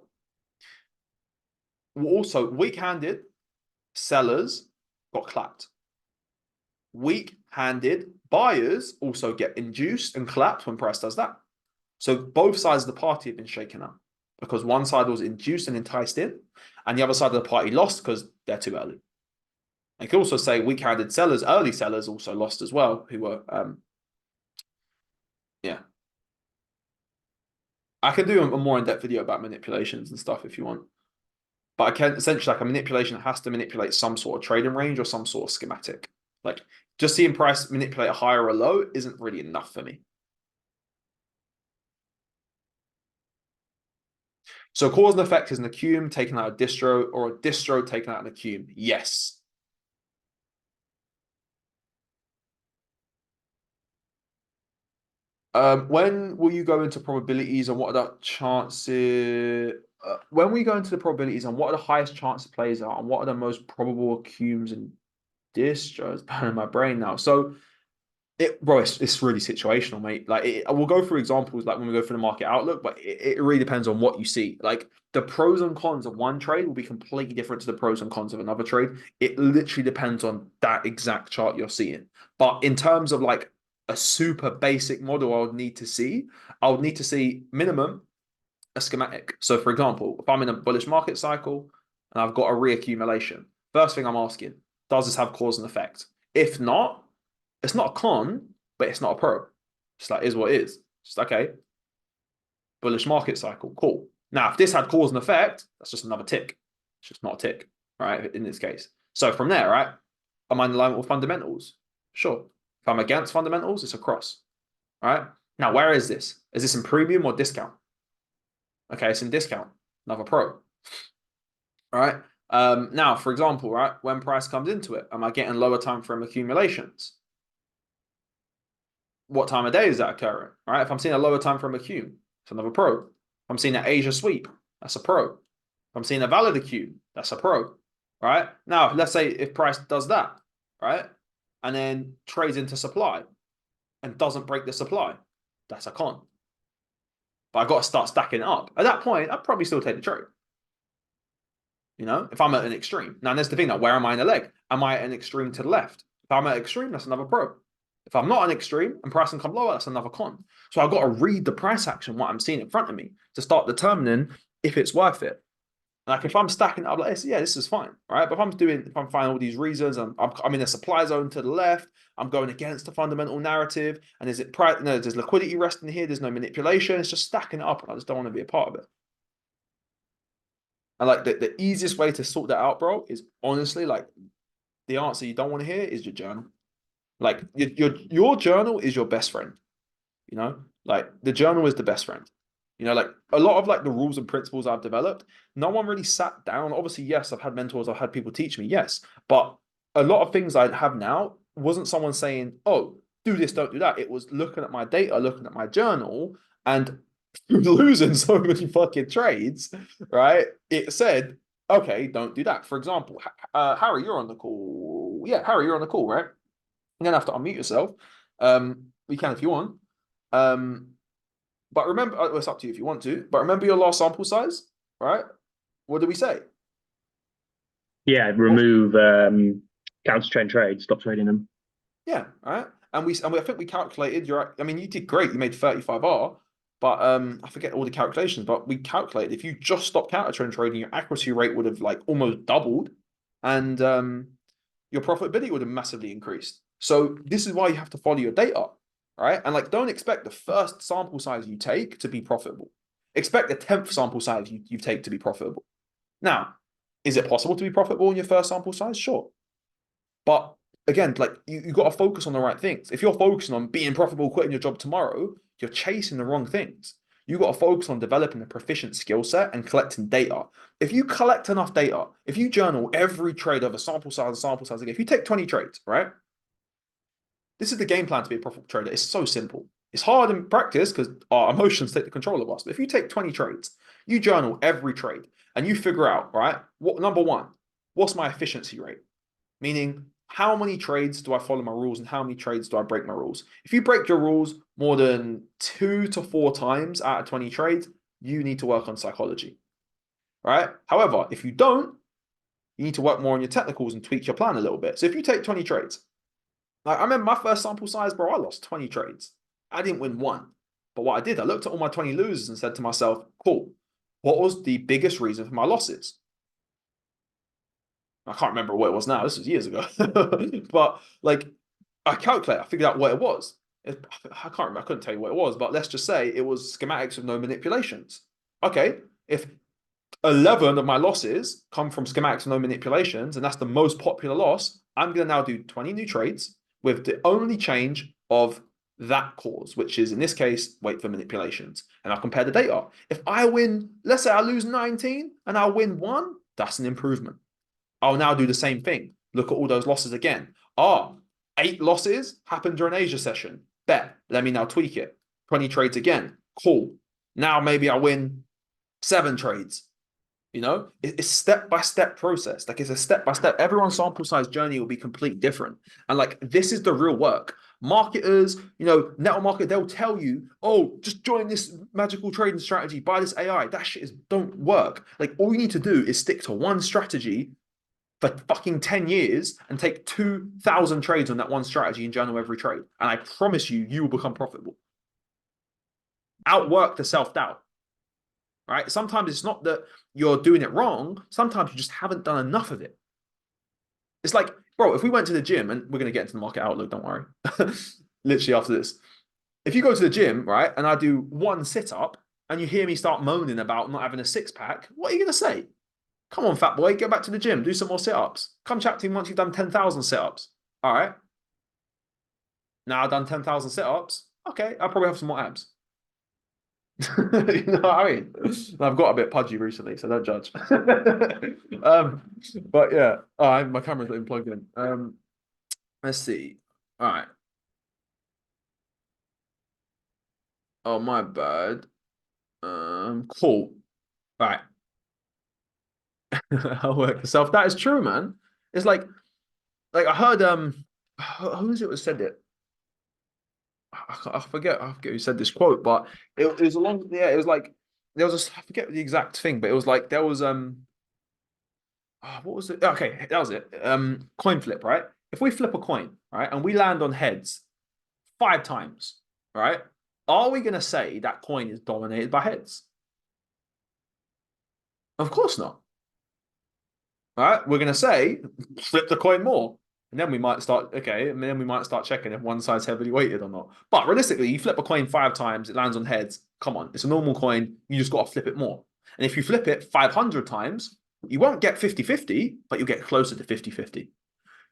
Also, weak-handed sellers got clapped. Weak-handed buyers also get induced and clapped when price does that. So both sides of the party have been shaken up because one side was induced and enticed in, and the other side of the party lost because they're too early. I could also say weak-handed sellers, early sellers also lost as well, who were, yeah. I can do a more in-depth video about manipulations and stuff if you want. But I can essentially, like a manipulation has to manipulate some sort of trading range or some sort of schematic. Like just seeing price manipulate a higher or low isn't really enough for me. So cause and effect is an accum taken out of distro or a distro taken out of an accum. Yes. When will you go into probabilities and what are the chances? When we go into the probabilities and what are the highest chances plays are and what are the most probable accums and distros? In my brain now. So bro, it's really situational, mate. Like we'll go through examples like when we go through the market outlook, but it really depends on what you see. Like the pros and cons of one trade will be completely different to the pros and cons of another trade. It literally depends on that exact chart you're seeing. But in terms of like a super basic model, I would need to see minimum a schematic. So for example, if I'm in a bullish market cycle and I've got a reaccumulation, first thing I'm asking, does this have cause and effect? If not, it's not a con, but it's not a pro. Just like is what it is. Just okay. Bullish market cycle. Cool. Now, if this had cause and effect, that's just another tick. It's just not a tick, right? In this case. So from there, right? Am I in alignment with fundamentals? Sure. If I'm against fundamentals, it's a cross. Right? Now, where is this? Is this in premium or discount? Okay, it's in discount. Another pro. All right. Now, for example, right, when price comes into it, am I getting lower time frame accumulations? What time of day is that occurring? All right. If I'm seeing a lower time frame accum, it's another pro. If I'm seeing an Asia sweep, that's a pro. If I'm seeing a valid accum, that's a pro. Right. Now, let's say if price does that, right, and then trades into supply and doesn't break the supply, that's a con. But I got to start stacking it up. At that point, I'd probably still take the trade. If I'm at an extreme. Now, there's the thing, where am I in the leg? Am I at an extreme to the left? If I'm at an extreme, that's another pro. If I'm not an extreme and price can come lower, that's another con. So I've got to read the price action, what I'm seeing in front of me, to start determining if it's worth it. Like if I'm stacking up like this, yeah, this is fine, right? But if I'm finding all these reasons, I'm in a supply zone to the left, I'm going against the fundamental narrative, and there's liquidity resting here, there's no manipulation, it's just stacking it up, and I just don't want to be a part of it. And like the easiest way to sort that out, bro, is honestly like the answer you don't want to hear is your journal. Like your journal is your best friend. You know, like the journal is the best friend. You know, like a lot of like the rules and principles I've developed, no one really sat down. Obviously, yes, I've had mentors, I've had people teach me, yes, but a lot of things I have now wasn't someone saying, "Oh, do this, don't do that." It was looking at my data, looking at my journal, and losing so many fucking trades, right? It said, "Okay, don't do that." For example, Harry, you're on the call. Yeah, Harry, you're on the call, right? You're gonna have to unmute yourself. You can if you want. But remember, it's up to you if you want to. But remember your last sample size, right? What did we say? Yeah, remove counter trend trades, stop trading them. Yeah, right. And I think we calculated your. I mean, you did great. You made 35R, but I forget all the calculations. But we calculated if you just stopped counter trend trading, your accuracy rate would have like almost doubled, and your profitability would have massively increased. So this is why you have to follow your data, right? And like, don't expect the first sample size you take to be profitable. Expect the 10th sample size you take to be profitable. Now, is it possible to be profitable in your first sample size? Sure. But again, like you got to focus on the right things. If you're focusing on being profitable, quitting your job tomorrow, you're chasing the wrong things. You got to focus on developing a proficient skill set and collecting data. If you collect enough data, if you journal every trade of a sample size, again, if you take 20 trades, right? This is the game plan to be a profitable trader. It's so simple. It's hard in practice because our emotions take the control of us. But if you take 20 trades, you journal every trade and you figure out, right, what number one, what's my efficiency rate? Meaning, how many trades do I follow my rules and how many trades do I break my rules? If you break your rules more than 2 to 4 times out of 20 trades, you need to work on psychology, right? However, if you don't, you need to work more on your technicals and tweak your plan a little bit. So if you take 20 trades, like I remember my first sample size, bro, I lost 20 trades. I didn't win one. But what I did, I looked at all my 20 losers and said to myself, cool, what was the biggest reason for my losses? I can't remember what it was now. This was years ago. But like I figured out what it was. I can't remember, I couldn't tell you what it was, but let's just say it was schematics with no manipulations. Okay, if 11 of my losses come from schematics with no manipulations, and that's the most popular loss, I'm going to now do 20 new trades with the only change of that cause, which is in this case, wait for manipulations. And I'll compare the data. If I win, let's say I lose 19 and I win one, that's an improvement. I'll now do the same thing. Look at all those losses again. 8 losses happened during Asia session. Bet. Let me now tweak it. 20 trades again. Cool. Now maybe I win 7 trades. You know, it's step-by-step process. Like it's a step-by-step. Everyone's sample size journey will be completely different. And like this is the real work. Marketers, you know, network market, they'll tell you, oh, just join this magical trading strategy, buy this AI. That shit don't work. Like all you need to do is stick to one strategy for fucking 10 years and take 2,000 trades on that one strategy and journal every trade. And I promise you, you will become profitable. Outwork the self-doubt. Right? Sometimes it's not that you're doing it wrong. Sometimes you just haven't done enough of it. It's like, bro, if we went to the gym, and we're going to get into the market outlook, don't worry. Literally after this. If you go to the gym, right, and I do one sit-up, and you hear me start moaning about not having a six-pack, what are you going to say? Come on, fat boy, get back to the gym, do some more sit-ups. Come chat to me once you've done 10,000 sit-ups. All right. Now I've done 10,000 sit-ups. Okay, I'll probably have some more abs. You know what I mean? I've got a bit pudgy recently, so don't judge. But yeah, my camera's not even plugged in. Let's see. All right. Oh, my bad. Cool. All right. I'll work myself. That is true, man. It's like I heard who is it that said it? I forget who said this quote, but it was along, yeah, it was like there was I forget the exact thing, but it was like there was what was it? Okay, that was it. Coin flip, right? If we flip a coin, right, and we land on heads 5 times, right? Are we gonna say that coin is dominated by heads? Of course not. Right? We're gonna say flip the coin more. And then we might start, okay, and then we might start checking if one side's heavily weighted or not. But realistically, you flip a coin 5 times, it lands on heads. Come on, it's a normal coin. You just got to flip it more. And if you flip it 500 times, you won't get 50-50, but you'll get closer to 50-50.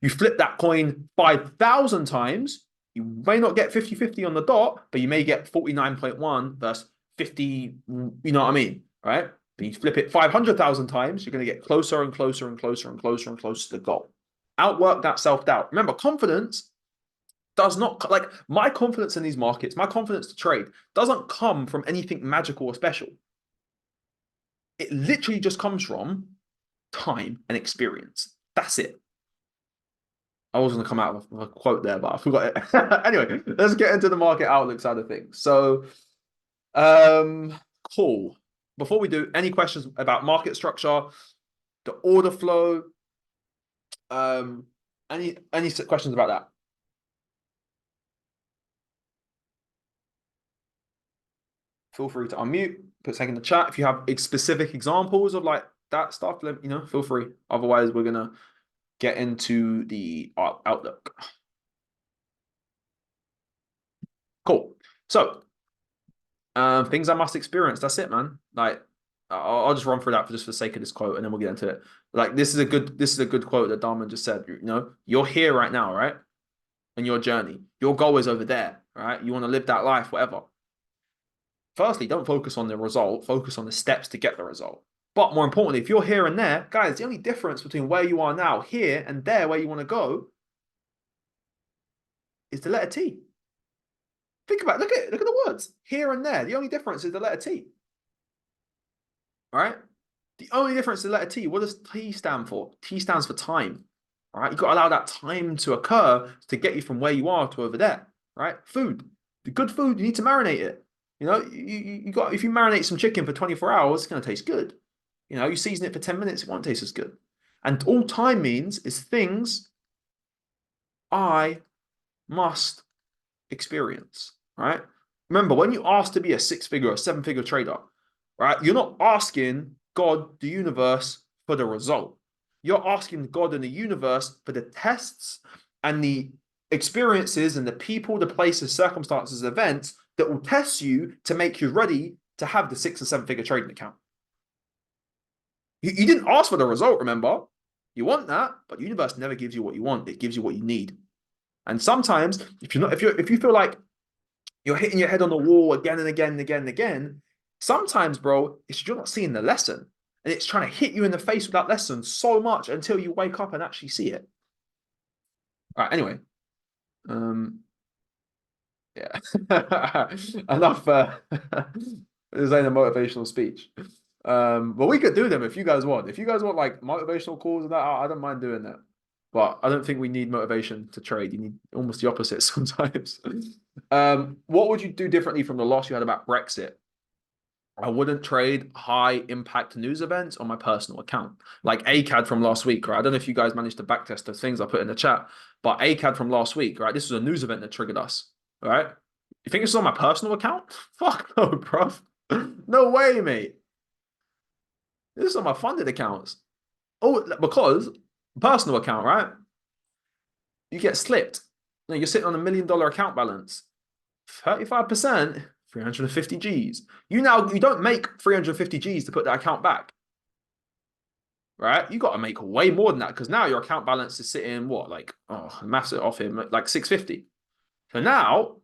You flip that coin 5,000 times, you may not get 50-50 on the dot, but you may get 49.1 versus 50, you know what I mean, right? But you flip it 500,000 times, you're going to get closer and closer and closer and closer and closer to the goal. Outwork that self-doubt. Remember, confidence does not, like my confidence in these markets, my confidence to trade doesn't come from anything magical or special. It literally just comes from time and experience. That's it. I was going to come out with a quote there, but I forgot it. Anyway, let's get into the market outlook side of things. So, cool. Before we do, any questions about market structure, the order flow? Any questions about that? Feel free to unmute, put something in the chat. If you have specific examples of like that stuff, feel free. Otherwise, we're gonna get into the outlook. Cool. So, things I must experience. That's it, man. Like, I'll just run through that for the sake of this quote, and then we'll get into it. Like, this is a good quote that Darman just said. You're here right now, right? In your journey, your goal is over there, right? You want to live that life, whatever. Firstly, don't focus on the result. Focus on the steps to get the result. But more importantly, if you're here and there, guys, the only difference between where you are now, here and there, where you want to go, is the letter T. Think about it. Look at the words. Here and there. The only difference is the letter T. All right? The only difference is the letter T. What does T stand for? T stands for time. All right? You've got to allow that time to occur to get you from where you are to over there. Right? Food. The good food, you need to marinate it. You got, if you marinate some chicken for 24 hours, it's going to taste good. You season it for 10 minutes, it won't taste as good. And all time means is things I must experience, right? Remember, when you ask to be a 6-figure or 7-figure trader, right, you're not asking God, the universe, for the result. You're asking God and the universe for the tests and the experiences and the people, the places, circumstances, events that will test you to make you ready to have the 6 or 7-figure trading account. You didn't ask for the result, remember? You want that, but the universe never gives you what you want. It gives you what you need. And sometimes, if you feel like you're hitting your head on the wall again and again and again and again, sometimes, bro, it's you're not seeing the lesson. And it's trying to hit you in the face with that lesson so much until you wake up and actually see it. All right, anyway. Yeah. Enough this ain't a motivational speech. But we could do them if you guys want. If you guys want like motivational calls and that, I don't mind doing that. But I don't think we need motivation to trade. You need almost the opposite sometimes. What would you do differently from the loss you had about Brexit? I wouldn't trade high impact news events on my personal account. Like ACAD from last week, right? I don't know if you guys managed to backtest the things I put in the chat, but ACAD from last week, right? This was a news event that triggered us, right? You think it's on my personal account? Fuck no, bro. No way, mate. This is on my funded accounts. Oh, because personal account, right? You get slipped. You're sitting on $1 million account balance. 35%, 350 Gs. You don't make 350 Gs to put that account back. Right? You got to make way more than that because now your account balance is sitting what? Like, massive off him, like 650. So now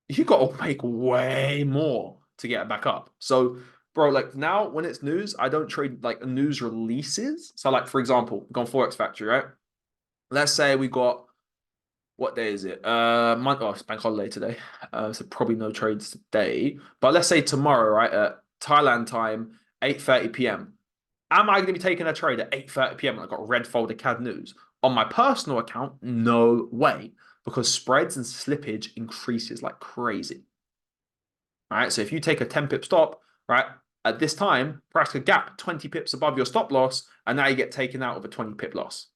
you got to make way more to get it back up. So, bro, like now when it's news, I don't trade like news releases. So, like, for example, go on Forex Factory, right? Let's say we got, what day is it? It's bank holiday today. So probably no trades today. But let's say tomorrow, right, at Thailand time, 8:30 p.m. Am I going to be taking a trade at 8:30 p.m. I got red folder CAD news? On my personal account, no way. Because spreads and slippage increases like crazy. All right, so if you take a 10 pip stop, right, at this time, price could gap 20 pips above your stop loss, and now you get taken out of a 20 pip loss.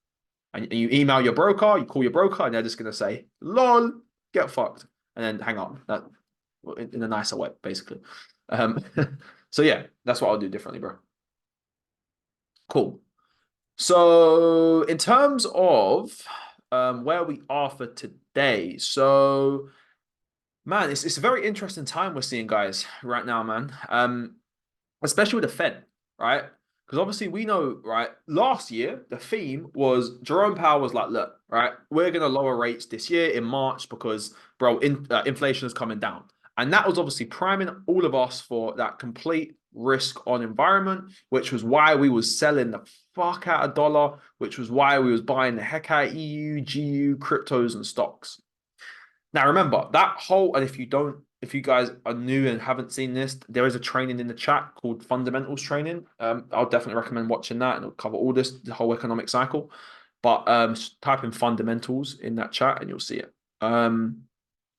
And you email your broker, you call your broker, and they're just going to say, lol, get fucked, and then hang up. That in a nicer way, basically. So yeah, that's what I'll do differently, bro. Cool. So in terms of where we are for today, so man, it's a very interesting time we're seeing, guys, right now, man. Especially with the Fed, right? Because obviously we know, right? Last year, the theme was Jerome Powell was like, look, right, we're going to lower rates this year in March because, bro, inflation is coming down. And that was obviously priming all of us for that complete risk on environment, which was why we was selling the fuck out of dollar, which was why we was buying the heck out of EU, GU, cryptos and stocks. Now remember that whole, and if you guys are new and haven't seen this, there is a training in the chat called Fundamentals Training. I'll definitely recommend watching that, and it'll cover all this, the whole economic cycle. But type in fundamentals in that chat and you'll see it.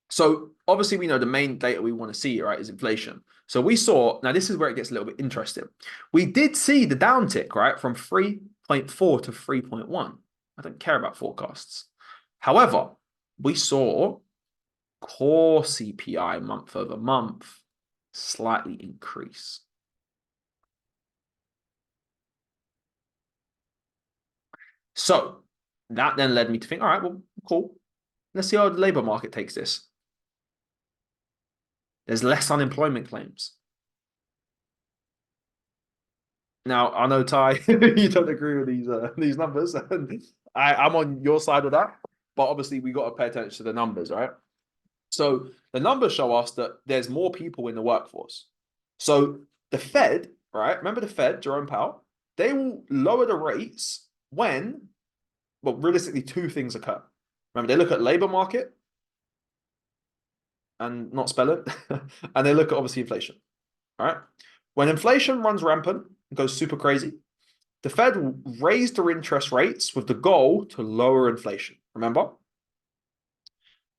So obviously we know the main data we want to see, right, is inflation. So we saw, now this is where it gets a little bit interesting. We did see the downtick, right, from 3.4 to 3.1. I don't care about forecasts. However, we saw core CPI month over month slightly increase. So that then led me to think, all right, well, cool. Let's see how the labor market takes this. There's less unemployment claims. Now, I know, Ty, you don't agree with these numbers. I'm on your side of that. But obviously, we got to pay attention to the numbers, right? So the numbers show us that there's more people in the workforce. So the Fed, right? Remember the Fed, Jerome Powell? They will lower the rates when, well, realistically, two things occur. Remember, they look at labor market and not spell it, and they look at obviously inflation. All right. When inflation runs rampant and goes super crazy, the Fed will raise their interest rates with the goal to lower inflation. Remember?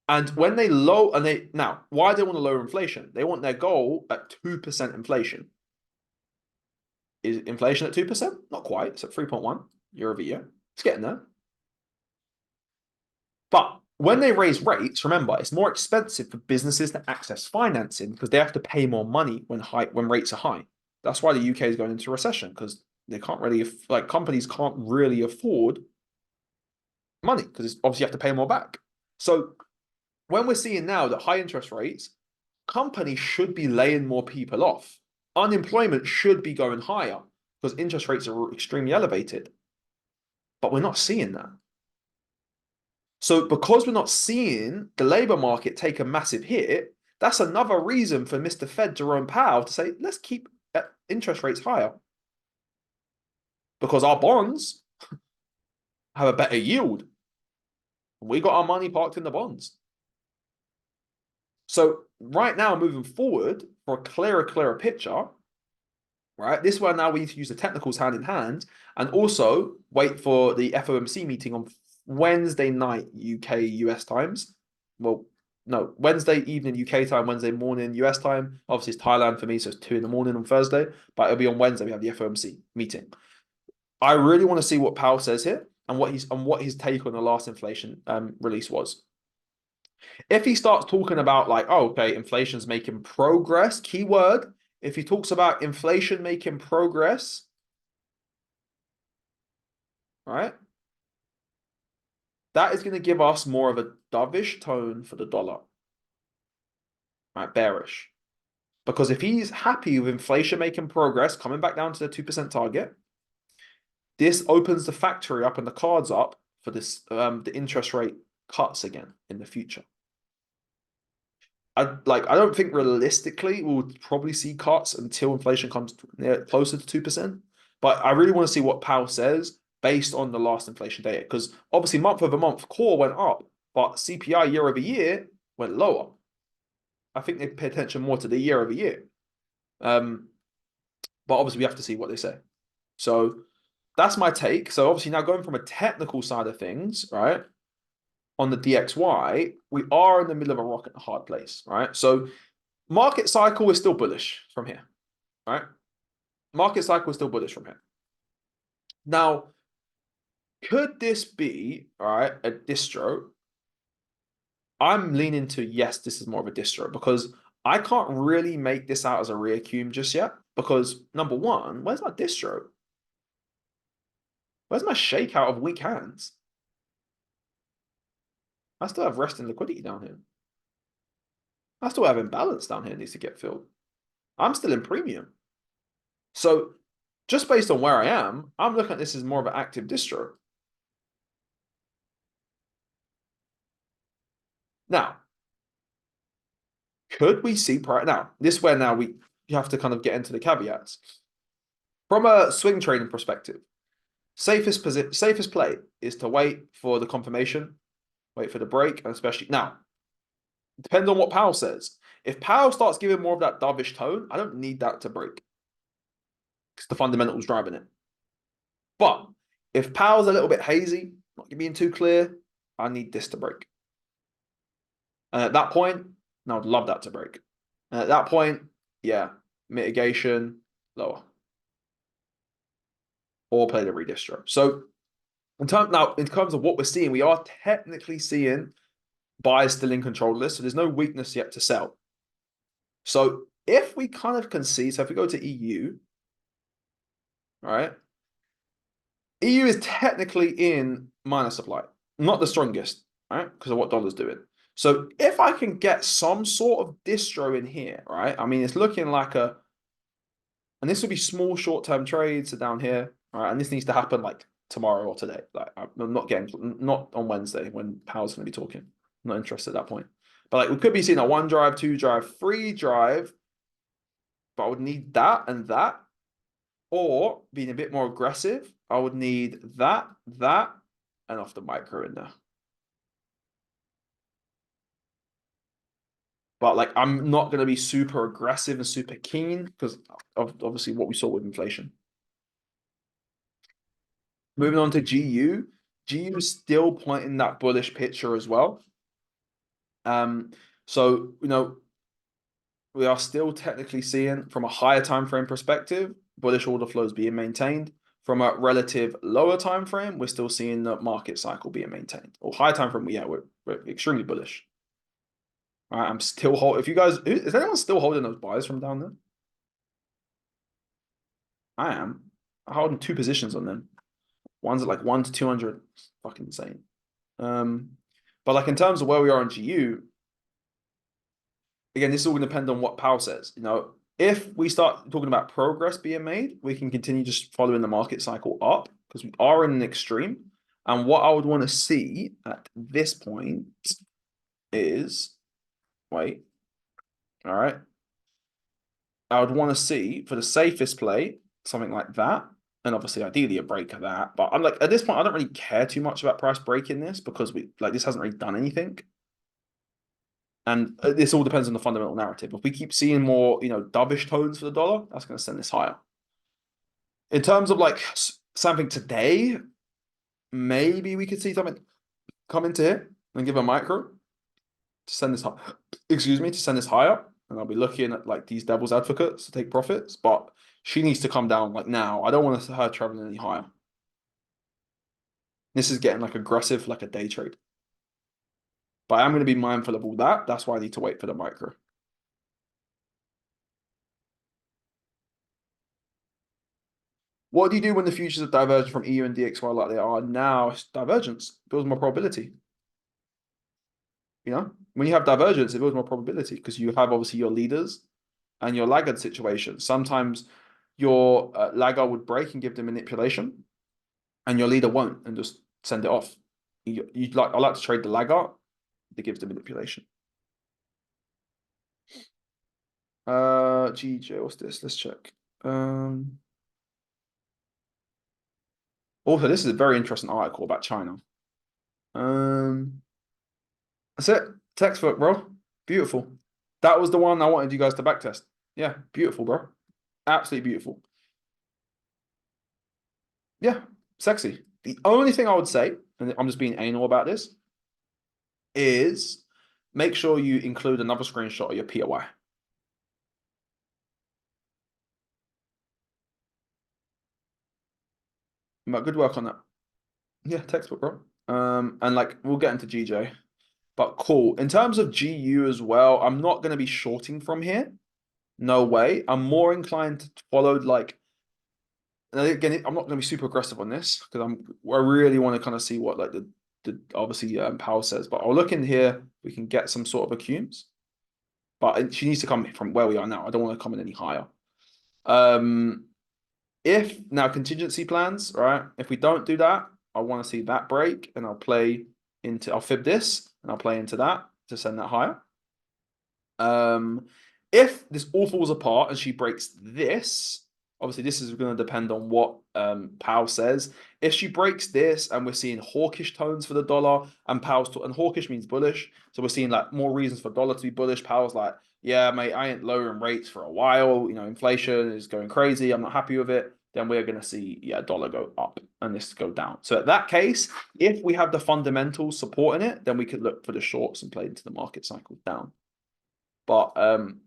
And when they now, why do they want to lower inflation? They want their goal at 2% inflation. Is inflation at 2%? Not quite. It's at 3.1 year over year. It's getting there. But when they raise rates, remember, it's more expensive for businesses to access financing because they have to pay more money when rates are high. That's why the UK is going into recession, because they can't really, like, companies can't really afford money because obviously you have to pay more back. So when we're seeing now that high interest rates, companies should be laying more people off. Unemployment should be going higher because interest rates are extremely elevated. But we're not seeing that. So because we're not seeing the labor market take a massive hit, that's another reason for Mr. Fed Jerome Powell to say, let's keep interest rates higher. Because our bonds have a better yield. We got our money parked in the bonds. So right now, moving forward, for a clearer picture, right? This one now we need to use the technicals hand in hand and also wait for the FOMC meeting on Wednesday night UK US times. Well, no, Wednesday evening UK time, Wednesday morning US time. Obviously, it's Thailand for me, so it's 2 in the morning on Thursday. But it'll be on Wednesday. We have the FOMC meeting. I really want to see what Powell says here and what his take on the last inflation release was. If he starts talking about like, oh, okay, inflation's making progress, keyword. If he talks about inflation making progress, right? That is going to give us more of a dovish tone for the dollar. Right, bearish. Because if he's happy with inflation making progress, coming back down to the 2% target, this opens the factory up and the cards up for this the interest rate cuts again in the future. I don't think realistically we'll probably see cuts until inflation comes closer to 2%. But I really want to see what Powell says based on the last inflation data. Because obviously month over month, core went up, but CPI year over year went lower. I think they pay attention more to the year over year. But obviously we have to see what they say. So that's my take. So obviously now going from a technical side of things, right? On the DXY, we are in the middle of a rock and a hard place, right? So market cycle is still bullish from here, right? Market cycle is still bullish from here. Now, could this be, all right, a distro? I'm leaning to yes, this is more of a distro because I can't really make this out as a reaccum just yet because number one, where's my distro? Where's my shakeout of weak hands? I still have resting liquidity down here. I still have imbalance down here needs to get filled. I'm still in premium. So just based on where I am, I'm looking at this as more of an active distro. Now, could we see price? Now, this is where now you have to kind of get into the caveats. From a swing trading perspective, safest play is to wait for the confirmation, wait for the break, and especially now, depends on what Powell says. If Powell starts giving more of that dovish tone, I don't need that to break because the fundamentals driving it. But if Powell's a little bit hazy, not being too clear, I need this to break. And at that point, I would love that to break. And at that point, yeah, mitigation lower. Or play the redistro. So in terms of what we're seeing, we are technically seeing buyers still in control of this. So there's no weakness yet to sell. So if we kind of can see, so if we go to EU, right? EU is technically in minor supply, not the strongest, right? Because of what dollar's doing. So if I can get some sort of distro in here, right? I mean, it's looking like and this will be small short-term trades down here, right? And this needs to happen like tomorrow or today. Like I'm not on Wednesday when Powell's going to be talking. I'm not interested at that point. But like we could be seeing a 1 drive, 2 drive, 3 drive, but I would need that and that. Or being a bit more aggressive, I would need that, and off the micro in there. But like, I'm not going to be super aggressive and super keen because of obviously what we saw with inflation. Moving on to GU. GU is still pointing that bullish picture as well. So, we are still technically seeing from a higher time frame perspective, bullish order flows being maintained. From a relative lower time frame, we're still seeing the market cycle being maintained. Or higher time frame, yeah, we're extremely bullish. All right, I'm still holding. If you guys, is anyone still holding those buys from down there? I am. I'm holding 2 positions on them. One's at like 1 to 200. It's fucking insane. But like in terms of where we are in GU, again, this is all going to depend on what Powell says. If we start talking about progress being made, we can continue just following the market cycle up because we are in an extreme. And what I would want to see at this point is, wait, all right. I would want to see for the safest play, something like that. And obviously, ideally a break of that. But I'm like, at this point, I don't really care too much about price breaking this because this hasn't really done anything. And this all depends on the fundamental narrative. If we keep seeing more, dovish tones for the dollar, that's going to send this higher. In terms of like something today, maybe we could see something come into here and give a micro to send this high. Excuse me, to send this higher. And I'll be looking at like these devil's advocates to take profits, but she needs to come down like now. I don't want her traveling any higher. This is getting like aggressive, like a day trade. But I'm going to be mindful of all that. That's why I need to wait for the micro. What do you do when the futures are divergent from EU and DXY like they are now? It's divergence. It builds more probability. When you have divergence, it builds more probability because you have obviously your leaders and your laggard situation. Sometimes your laggard would break and give the manipulation, and your leader won't and just send it off. I like to trade the laggard that gives the manipulation. GJ, what's this? Let's check. Also, this is a very interesting article about China. That's it. Textbook, bro. Beautiful. That was the one I wanted you guys to backtest. Yeah, beautiful, bro. Absolutely beautiful. Yeah, sexy. The only thing I would say, and I'm just being anal about this, is make sure you include another screenshot of your POI. But good work on that. Yeah, textbook, bro. And like we'll get into GJ. But cool. In terms of GU as well, I'm not going to be shorting from here. No way. I'm more inclined to follow like. And again, I'm not going to be super aggressive on this because I really want to kind of see what like the obviously Powell says. But I'll look in here. We can get some sort of accums. But she needs to come from where we are now. I don't want to come in any higher. If now contingency plans, right? If we don't do that, I want to see that break, and I'll fib this, and I'll play into that to send that higher. If this all falls apart and she breaks this, obviously this is going to depend on what Powell says. If she breaks this and we're seeing hawkish tones for the dollar, and and hawkish means bullish, so we're seeing like more reasons for dollar to be bullish. Powell's like, yeah, mate, I ain't lowering rates for a while. You know, inflation is going crazy. I'm not happy with it. Then we're going to see, dollar go up and this go down. So at that case, if we have the fundamentals supporting it, then we could look for the shorts and play into the market cycle down. But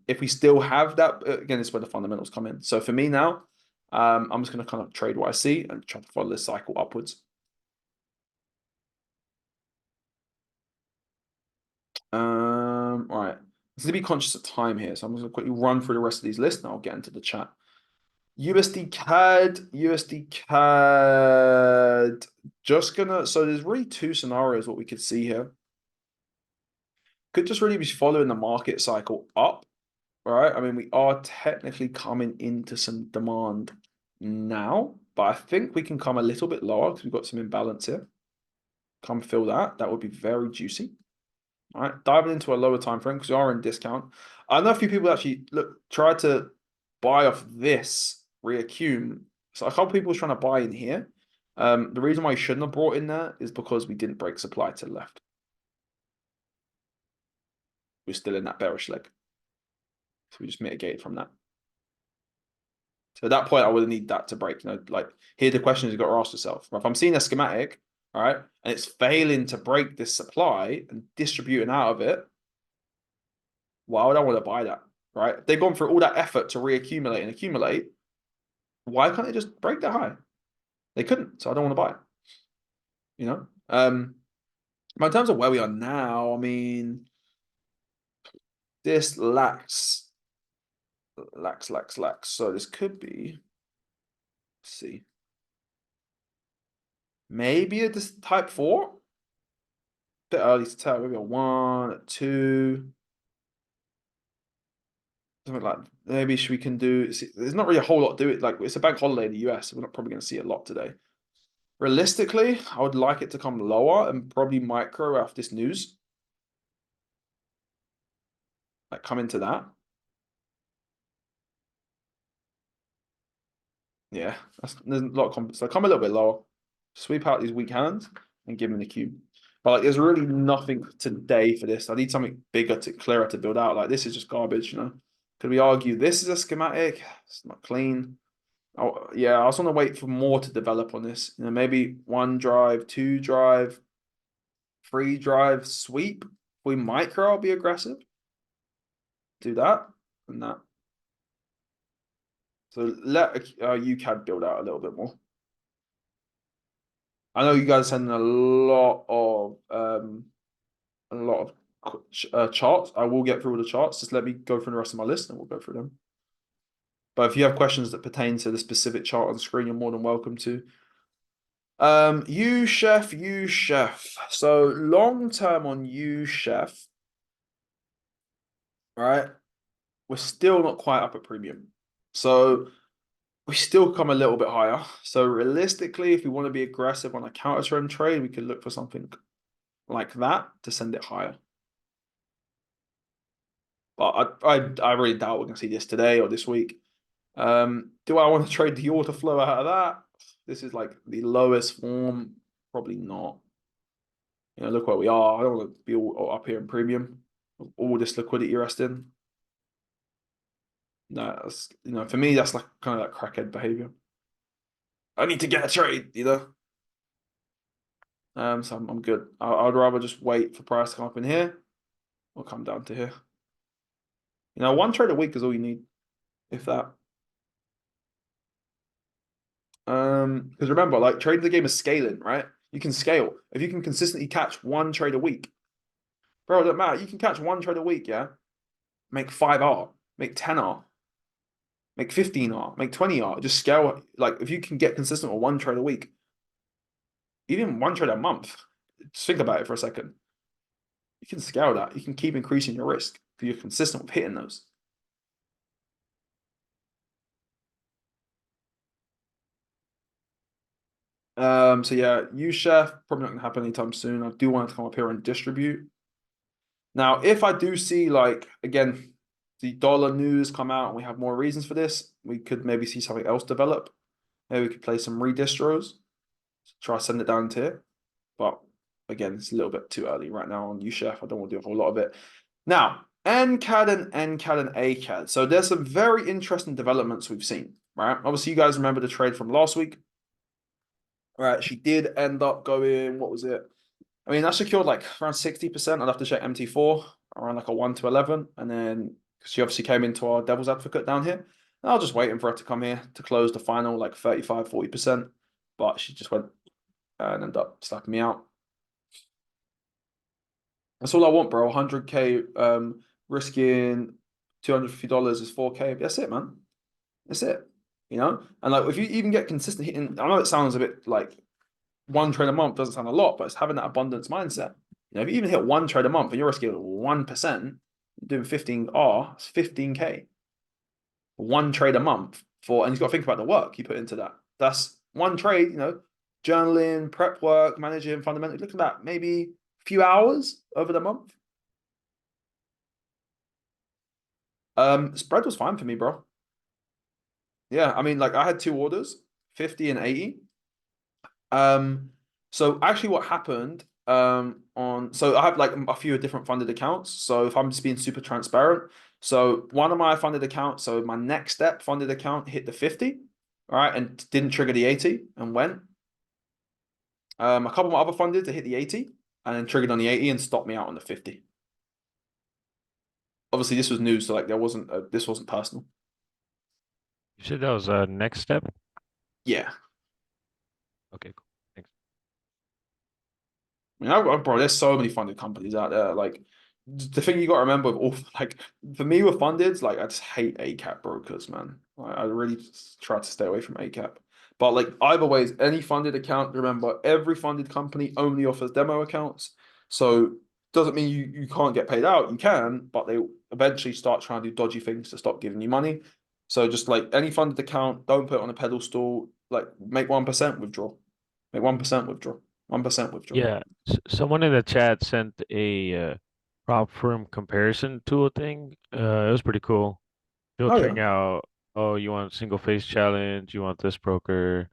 if we still have that, again, this is where the fundamentals come in. So for me now, I'm just going to kind of trade what I see and try to follow this cycle upwards. All right. Let's be conscious of time here. So I'm just going to quickly run through the rest of these lists and I'll get into the chat. USD CAD. So there's really two scenarios what we could see here. Could just really be following the market cycle up. All right. I mean, we are technically coming into some demand now, but I think we can come a little bit lower because we've got some imbalance here. Come fill that. That would be very juicy. All right. Diving into a lower time frame because we are in discount. I know a few people actually try to buy off this reaccum. So a couple people was trying to buy in here. The reason why you shouldn't have brought in there is because we didn't break supply to the left. We're still in that bearish leg. So we just mitigated from that. So at that point, I would need that to break. You know, like here, the questions you've got to ask yourself. If I'm seeing a schematic, all right, and it's failing to break this supply and distributing out of it, why would I want to buy that? Right? They've gone through all that effort to reaccumulate and accumulate. Why can't they just break that high? They couldn't, so I don't want to buy it. You know? But in terms of where we are now, I mean, this lacks. So this could be, let's see. Maybe a type 4. Bit early to tell. Maybe a 1, a 2. Something like maybe we can do. There's not really a whole lot to do it. Like it's a bank holiday in the US, so we're not probably going to see a lot today. Realistically, I would like it to come lower and probably micro after this news. Like come into that. Yeah, there's a lot of confidence. So come a little bit lower, sweep out these weak hands and give them the cube. But like, there's really nothing today for this. I need something bigger clearer to build out. Like this is just garbage, you know. Could we argue this is a schematic? It's not clean. Oh, yeah, I also want to wait for more to develop on this. You know, maybe 1 drive, 2 drive, 3 drive sweep. If we micro, I'll be aggressive. Do that and that. So let UCAD build out a little bit more. I know you guys are sending a lot of charts. I will get through all the charts. Just let me go through the rest of my list and we'll go through them. But if you have questions that pertain to the specific chart on the screen, you're more than welcome to. U-Chef. So long term on U-Chef, right? We're still not quite up at premium. So we still come a little bit higher. So realistically, if we want to be aggressive on a counter trend trade, we could look for something like that to send it higher. But I really doubt we're going to see this today or this week. Do I want to trade the order flow out of that? This is like the lowest form. Probably not. You know, look where we are. I don't want to be all up here in premium. All this liquidity resting. No, that's, you know, for me, that's like kind of like crackhead behavior. I need to get a trade, you know. So I'm good. I'd rather just wait for price to come up in here or come down to here. You know, 1 trade a week is all you need, if that. Because remember, like trading the game is scaling, right? You can scale. If you can consistently catch 1 trade a week, bro, it doesn't matter. You can catch 1 trade a week, yeah? Make 5R, make 10R, make 15R, make 20R. Just scale. Like if you can get consistent with 1 trade a week, even 1 trade a month, just think about it for a second. You can scale that. You can keep increasing your risk if you're consistent with hitting those. So yeah, use chef probably not gonna happen anytime soon. I do want to come up here and distribute. Now, if I do see like again the dollar news come out and we have more reasons for this, we could maybe see something else develop. Maybe we could play some redistros, try to send it down to here. But again, it's a little bit too early right now on UChef. I don't want to do a whole lot of it. Now, NCAD and NCAD and ACAD. So there's some very interesting developments we've seen, right? Obviously, you guys remember the trade from last week. Right, she did end up going, what was it? I mean, that secured like around 60%. I'd have to check MT4, around like a 1 to 11. And then she obviously came into our devil's advocate down here. And I was just waiting for her to come here to close the final like 35, 40%. But she just went and ended up slapping me out. That's all I want, bro. 100K risking $250 is 4K. That's it, man. That's it. You know? And like if you even get consistent hitting, I know it sounds a bit like one trade a month doesn't sound a lot, but it's having that abundance mindset. You know, if you even hit one trade a month and you're risking 1%, doing 15R, it's 15K. One trade a month for, and you've got to think about the work you put into that. That's one trade, you know, journaling, prep work, managing, fundamentally. Look at that, maybe a few hours over the month. Spread was fine for me, bro. Yeah, I mean, like I had two orders, 50 and 80. So actually what happened so I have like a few different funded accounts. So if I'm just being super transparent, so one of my funded accounts, so my next step funded account hit the 50, all right, and didn't trigger the 80 and went. A couple of my other funded to hit the 80 and then triggered on the 80 and stopped me out on the 50. Obviously this was news, so like this wasn't personal. You said that was a next step? Yeah. Okay, cool. Thanks. I mean, bro, there's so many funded companies out there. Like the thing you got to remember with all like for me with fundeds, like I just hate ACAP brokers, man. I really just try to stay away from ACAP. But like either ways, any funded account, remember every funded company only offers demo accounts. So doesn't mean you can't get paid out. You can, but they eventually start trying to do dodgy things to stop giving you money. So just like any funded account, don't put it on a pedestal. Like make 1% withdraw. Make 1% withdraw. 1% withdraw. Yeah, someone in the chat sent a prop firm comparison tool thing. It was pretty cool. Oh yeah. Filtering out, oh, you want single face challenge, you want this broker.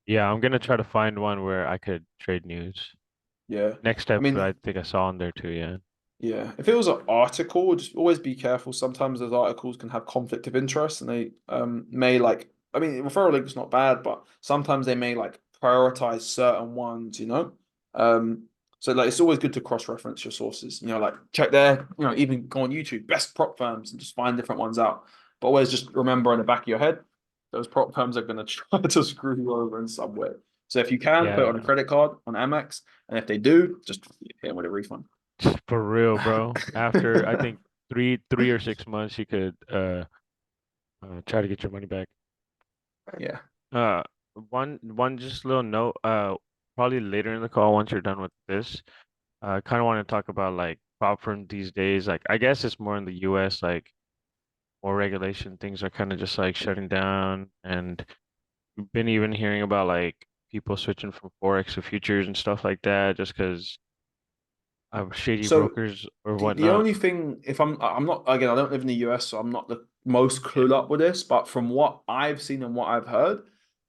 Yeah, I'm gonna try to find one where I could trade news. Yeah. Next I step, I mean, think I saw on there too, yeah. yeah. If it was an article, just always be careful. Sometimes those articles can have conflict of interest and they may like I mean referral link is not bad, but sometimes they may like prioritize certain ones, you know? So like it's always good to cross-reference your sources. You know, like check there, you know, even go on YouTube, best prop firms and just find different ones out. But always just remember in the back of your head, those prop firms are gonna try to screw you over in some way. So if you can, put it on a Yeah, credit card on Amex, and if they do, just hit them with a refund. for real, bro. After I think three or 6 months, you could try to get your money back. Yeah. Uh, one just little note. Probably later in the call once you're done with this. I kind of want to talk about like prop firm these days. Like I guess it's more in the U.S. Like more regulation. Things are kind of just like shutting down, and we've been even hearing about like people switching from forex to futures and stuff like that, just because of shady So brokers or the whatnot. only thing, if I'm not again, I don't live in the US, so I'm not the most clued up with this, but from what I've seen and what I've heard,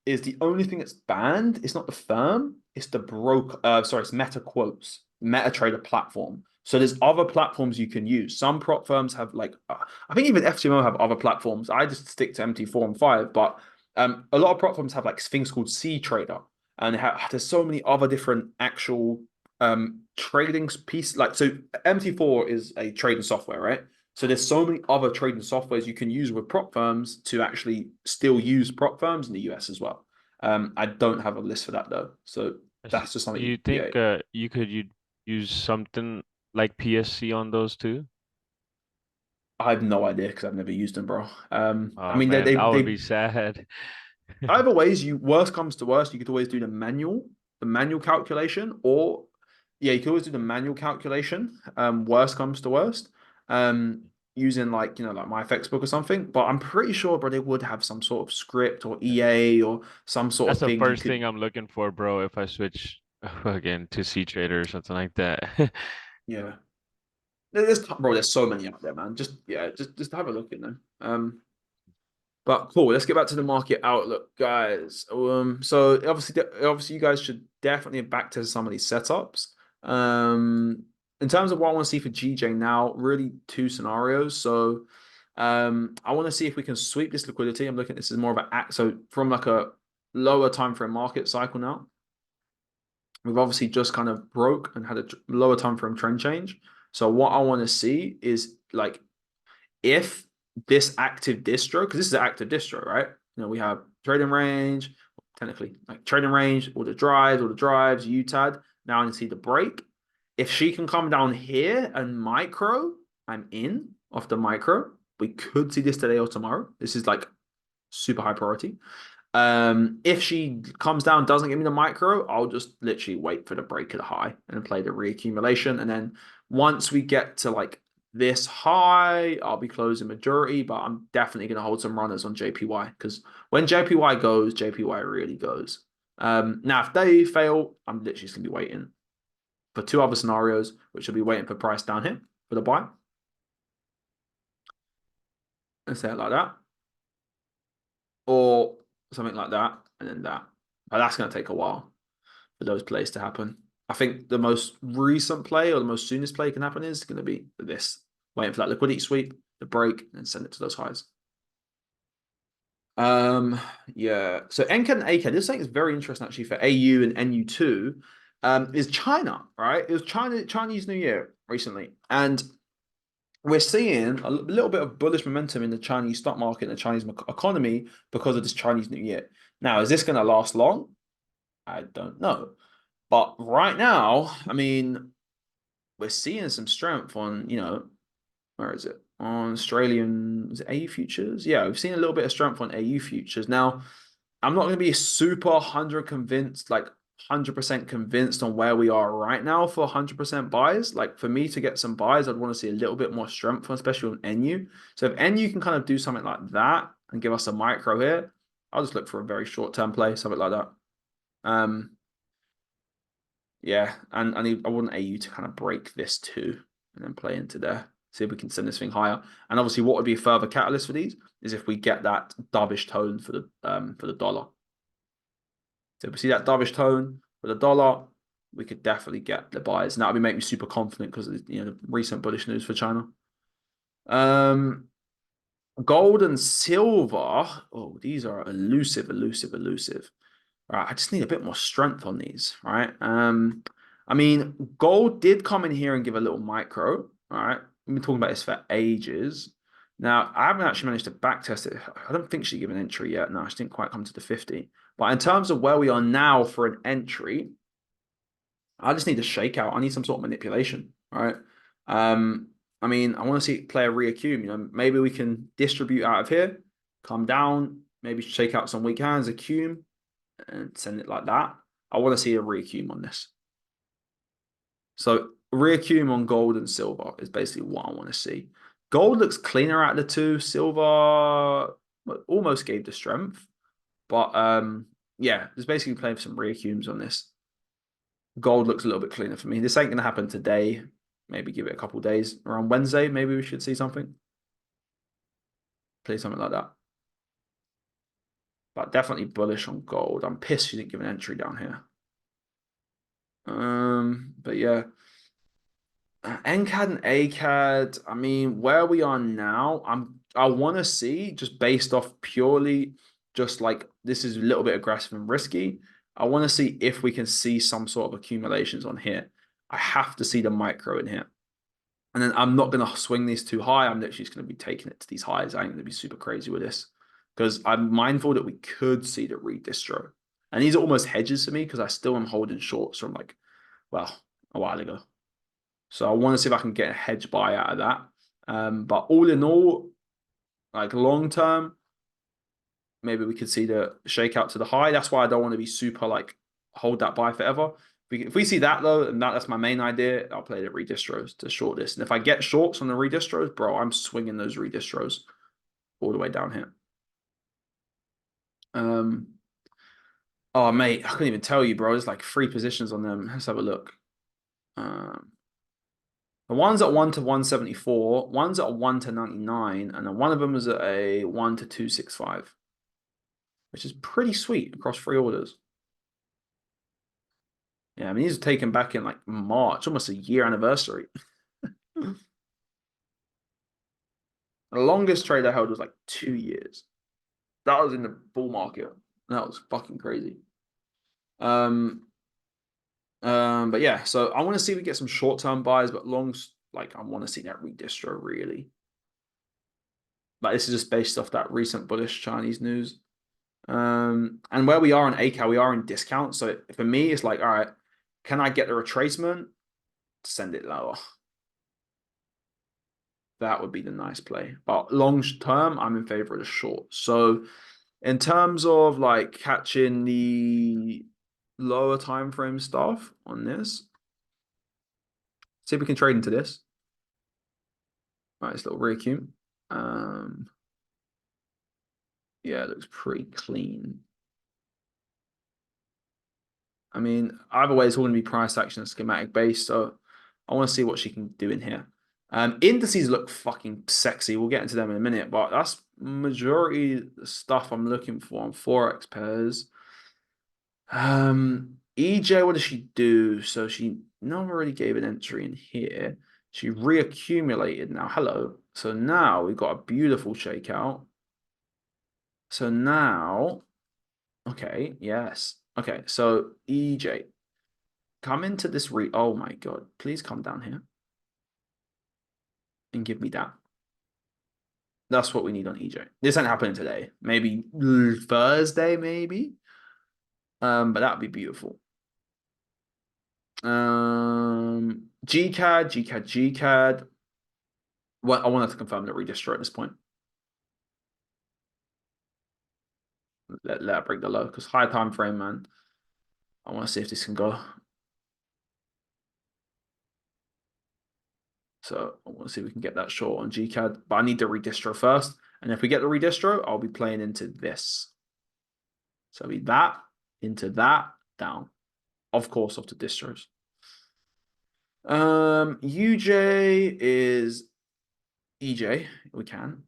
is the only thing that's banned. It's not the firm, it's the broker. Sorry, it's Meta Quotes, MetaTrader platform. So there's other platforms you can use. Some prop firms have like, I think even FTMO have other platforms. I just stick to MT4 and 5, but a lot of prop firms have like things called C Trader, and there's so many other different actual trading piece. Like so, MT4 is a trading software, right? So there's so many other trading softwares you can use with prop firms to actually still use prop firms in the US as well. I don't have a list for that though, so that's just Do something. you Yeah, think you use something like PSC on those too? I have no idea because I've never used them, bro. I Oh mean, man, that would they be sad. either ways. You worst comes to worst, you could always do the manual calculation, or yeah, you could always do the manual calculation. Worst comes to worst. using like, like my FX book or something, but I'm pretty sure, bro, they would have some sort of script or EA or some sort That's of the thing you first could. thing I'm looking for, bro, if I switch again to C Trader or something like that. Yeah. There's so many out there, man. Just have a look in them. But cool. Let's get back to the market outlook, guys. So obviously, you guys should definitely back to some of these setups. In terms of what I want to see for GJ now, really two scenarios. So, I want to see if we can sweep this liquidity. I'm looking at this as more of an act. So from like a lower time frame market cycle now, we've obviously just kind of broke and had a lower time frame trend change. So what I want to see is like if this active distro, because this is an active distro, right? We have trading range, technically like trading range, all the drives, UTAD. Now I need to see the break. If she can come down here and micro, I'm in off the micro. We could see this today or tomorrow. This is like super high priority. If she comes down, doesn't give me the micro, I'll just literally wait for the break of the high and play the reaccumulation. And then once we get to like this high, I'll be closing majority, but I'm definitely going to hold some runners on JPY because when JPY goes, JPY really goes. Now, if they fail, I'm literally just going to be waiting for two other scenarios, which will be waiting for price down here for the buy. Let's say it like that. Or something like that, and then that. But that's going to take a while for those plays to happen. I think the most recent play or the most soonest play can happen is going to be this. Waiting for that liquidity sweep, the break, and send it to those highs. Yeah. So NCAD and ACAD, this thing is very interesting actually for AU and NU2. Is China, right? It was Chinese New Year recently. And we're seeing a little bit of bullish momentum in the Chinese stock market and the Chinese economy because of this Chinese New Year. Now, is this going to last long? I don't know. But right now, I mean, we're seeing some strength on, where is it? On Australian, is it AU futures? Yeah, we've seen a little bit of strength on AU futures. Now, I'm not going to be super 100% convinced on where we are right now for 100% buys. Like for me to get some buys, I'd want to see a little bit more strength, especially on NU. So if NU can kind of do something like that and give us a micro here, I'll just look for a very short-term play, something like that. Yeah, and I want AU to kind of break this too and then play into there. See if we can send this thing higher. And obviously, what would be a further catalyst for these is if we get that dovish tone for the dollar. So if we see that dovish tone for the dollar, we could definitely get the buys. And that would make me super confident because of the recent bullish news for China. Gold and silver. Oh, these are elusive. Right, I just need a bit more strength on these, right? I mean, gold did come in here and give a little micro, all right? We've been talking about this for ages. Now, I haven't actually managed to backtest it. I don't think she gave an entry yet. No, she didn't quite come to the 50. But in terms of where we are now for an entry, I just need a shakeout. I need some sort of manipulation, right? I mean, I want to see it play a reaccum. Maybe we can distribute out of here, come down, maybe shake out some weak hands, accum, and send it like that. I want to see a reaccum on this. So reaccum on gold and silver is basically what I want to see. Gold looks cleaner out of the two. Silver almost gave the strength. But yeah, just basically playing for some reaccums on this. Gold looks a little bit cleaner for me. This ain't going to happen today. Maybe give it a couple of days. Around Wednesday, maybe we should see something. Play something like that. But definitely bullish on gold. I'm pissed she didn't give an entry down here. But yeah. NCAD and ACAD, I mean, where we are now, I want to see just based off purely just like this is a little bit aggressive and risky. I want to see if we can see some sort of accumulations on here. I have to see the micro in here. And then I'm not going to swing these too high. I'm literally just going to be taking it to these highs. I ain't going to be super crazy with this because I'm mindful that we could see the redistro. And these are almost hedges for me because I still am holding shorts from like, well, a while ago. So I want to see if I can get a hedge buy out of that. But all in all, like long term, maybe we could see the shakeout to the high. That's why I don't want to be super like hold that buy forever. If we see that though, and that's my main idea, I'll play the redistros to short this. And if I get shorts on the redistros, bro, I'm swinging those redistros all the way down here. Oh mate, I couldn't even tell you, bro. There's like 3 positions on them. Let's have a look. The one's at 1 to 174, one's at 1 to 99, and then one of them is at a 1 to 265, which is pretty sweet across 3 orders. Yeah, I mean, these are taken back in like March, almost a year anniversary. The longest trade I held was like 2 years. That was in the bull market. That was fucking crazy. But yeah, so I want to see if we get some short-term buys, but longs, like I want to see that redistro really. Like this is just based off that recent bullish Chinese news. And where we are in ACAL, we are in discount. So for me, it's like, all right, can I get the retracement? Send it lower. That would be the nice play. But long term, I'm in favor of the short. So in terms of like catching the lower time frame stuff on this, see if we can trade into this. All right, it's a little reacute. Yeah, it looks pretty clean. I mean, either way, it's all going to be price action and schematic based. So I want to see what she can do in here. Indices look fucking sexy. We'll get into them in a minute, but that's majority stuff I'm looking for on Forex pairs. EJ, what does she do? So she never really gave an entry in here. She reaccumulated now. Hello. So now we've got a beautiful shakeout. So now, okay, yes. Okay, so EJ, come into this oh my God, please come down here and give me that. That's what we need on EJ. This ain't happening today. Maybe Thursday, maybe. But that would be beautiful. GCAD. Well, I wanted to confirm the redistro at this point. Let her break the low because high time frame, man. I want to see if this can go. So I want to see if we can get that short on GCAD, but I need the redistro first. And if we get the redistro, I'll be playing into this. So it'll be that, into that, down. Of course, off the distros. UJ is EJ. We can.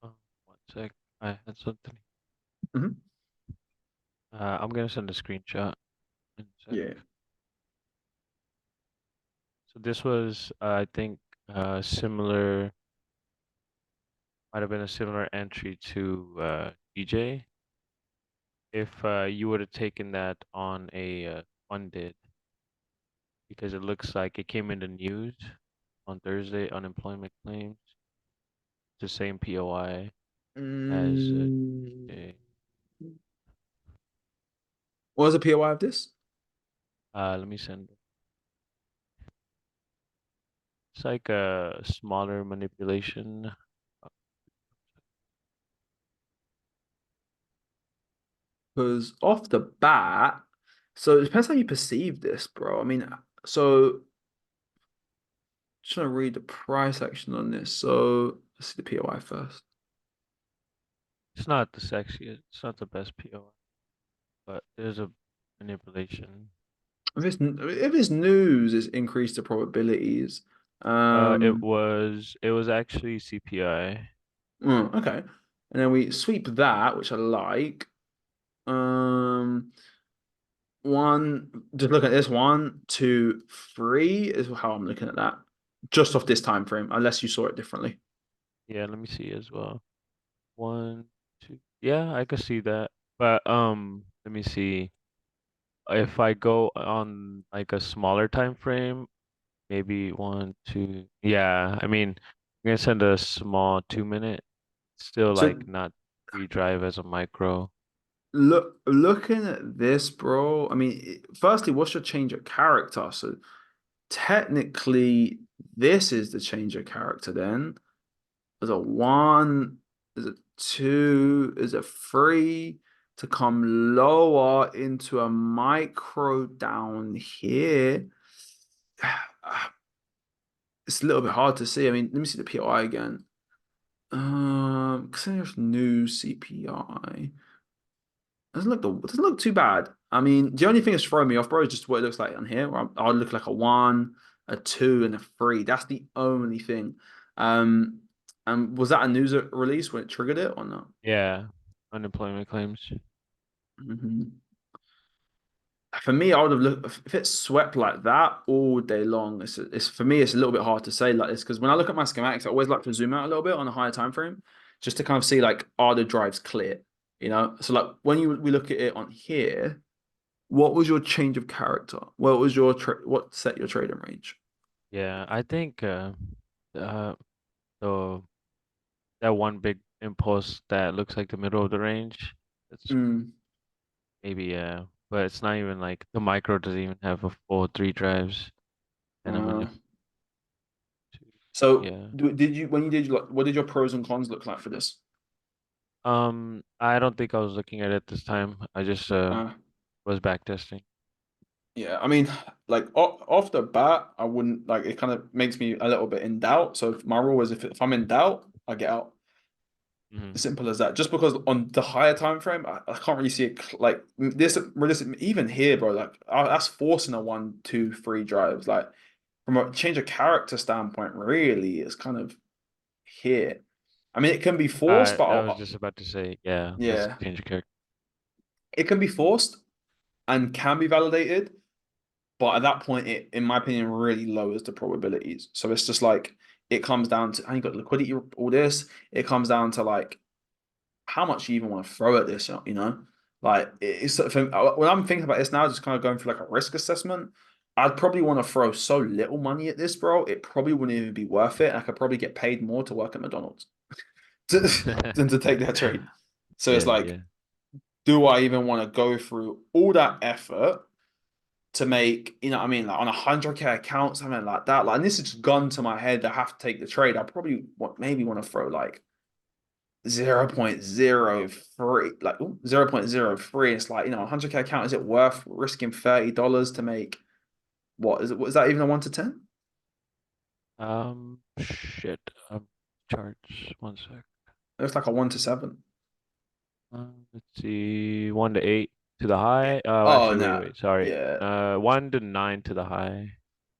Oh, 1 sec. I had something. Mhm. I'm gonna send a screenshot in a sec. Yeah. So this was, I think, similar. Might have been a similar entry to EJ. If you would have taken that on a funded, because it looks like it came in the news on Thursday, unemployment claims, the same POI as EJ. What was the POI of this? Let me send it. It's like a smaller manipulation. Because off the bat, so it depends how you perceive this, bro. I mean, so just trying to read the price action on this. So let's see the POI first. It's not the sexiest, it's not the best POI, but there's a manipulation. If it's news, it's increased the probabilities. It was actually CPI. Okay. And then we sweep that, which I like. Just look at this 1, 2, 3 is how I'm looking at that. Just off this time frame, unless you saw it differently. Yeah, let me see as well. 1, 2. Yeah, I can see that. But let me see. If I go on like a smaller time frame, maybe 1, 2. Yeah, I mean, I'm gonna send a small 2-minute. Still So like not redrive as a micro. looking at this, bro. I mean, firstly, what's your change of character? So technically, this is the change of character. Then there's a 1, there's a 2, there's a 3. to come lower into a micro down here. It's a little bit hard to see. I mean, let me see the POI again. Because there's new CPI. Doesn't look too bad. I mean, the only thing that's throwing me off, bro, is just what it looks like on here. Where I'll look like a 1, a 2, and a 3. That's the only thing. And was that a news release when it triggered it or not? Yeah, unemployment claims. For me, I would have looked if it swept like that all day long. It's for me, it's a little bit hard to say like this because when I look at my schematics, I always like to zoom out a little bit on a higher time frame, just to kind of see like are the drives clear, you know? So like when we look at it on here, what was your change of character? What was your what set your trading range? Yeah, I think the that one big impulse that looks like the middle of the range. It's maybe but it's not even like the micro doesn't even have a full 3 drives, and I'm only two. So Yeah. did you when you did like what did your pros and cons look like for this? I don't think I was looking at it this time. I just was back testing. Yeah, I mean, like off the bat, I wouldn't like it. Kind of makes me a little bit in doubt. So my rule is if I'm in doubt, I get out. Simple as that. Just because on the higher time frame, I can't really see it like this. Realistic, even here, bro. Like that's forcing a 1, 2, 3 drives. Like from a change of character standpoint, really, it's kind of here. I mean, it can be forced, but I was just about to say, yeah, let's yeah, change the character. it can be forced and can be validated. But at that point, it, in my opinion, really lowers the probabilities. So it's just like it comes down to, and you got liquidity, all this. It comes down to like how much you even want to throw at this, you know? Like it's when I'm thinking about this now, just kind of going through like a risk assessment. I'd probably want to throw so little money at this, bro. It probably wouldn't even be worth it. I could probably get paid more to work at McDonald's than to take that trade. So it's Yeah, like, yeah. do I even want to go through all that effort to make, you know what I mean, like on 100K account, something like that? Like, and this has just gone to my head. I have to take the trade. I probably maybe want to throw like 0.03, like 0.03. It's like, you know, 100K account, is it worth risking $30 to make what is it? Was that even a 1 to 10? Shit. Charts. One sec. It's like a 1 to 7. Let's see. 1 to 8 to the high. Oh, Oh actually, no. wait. Sorry. Yeah. 1 to 9 to the high.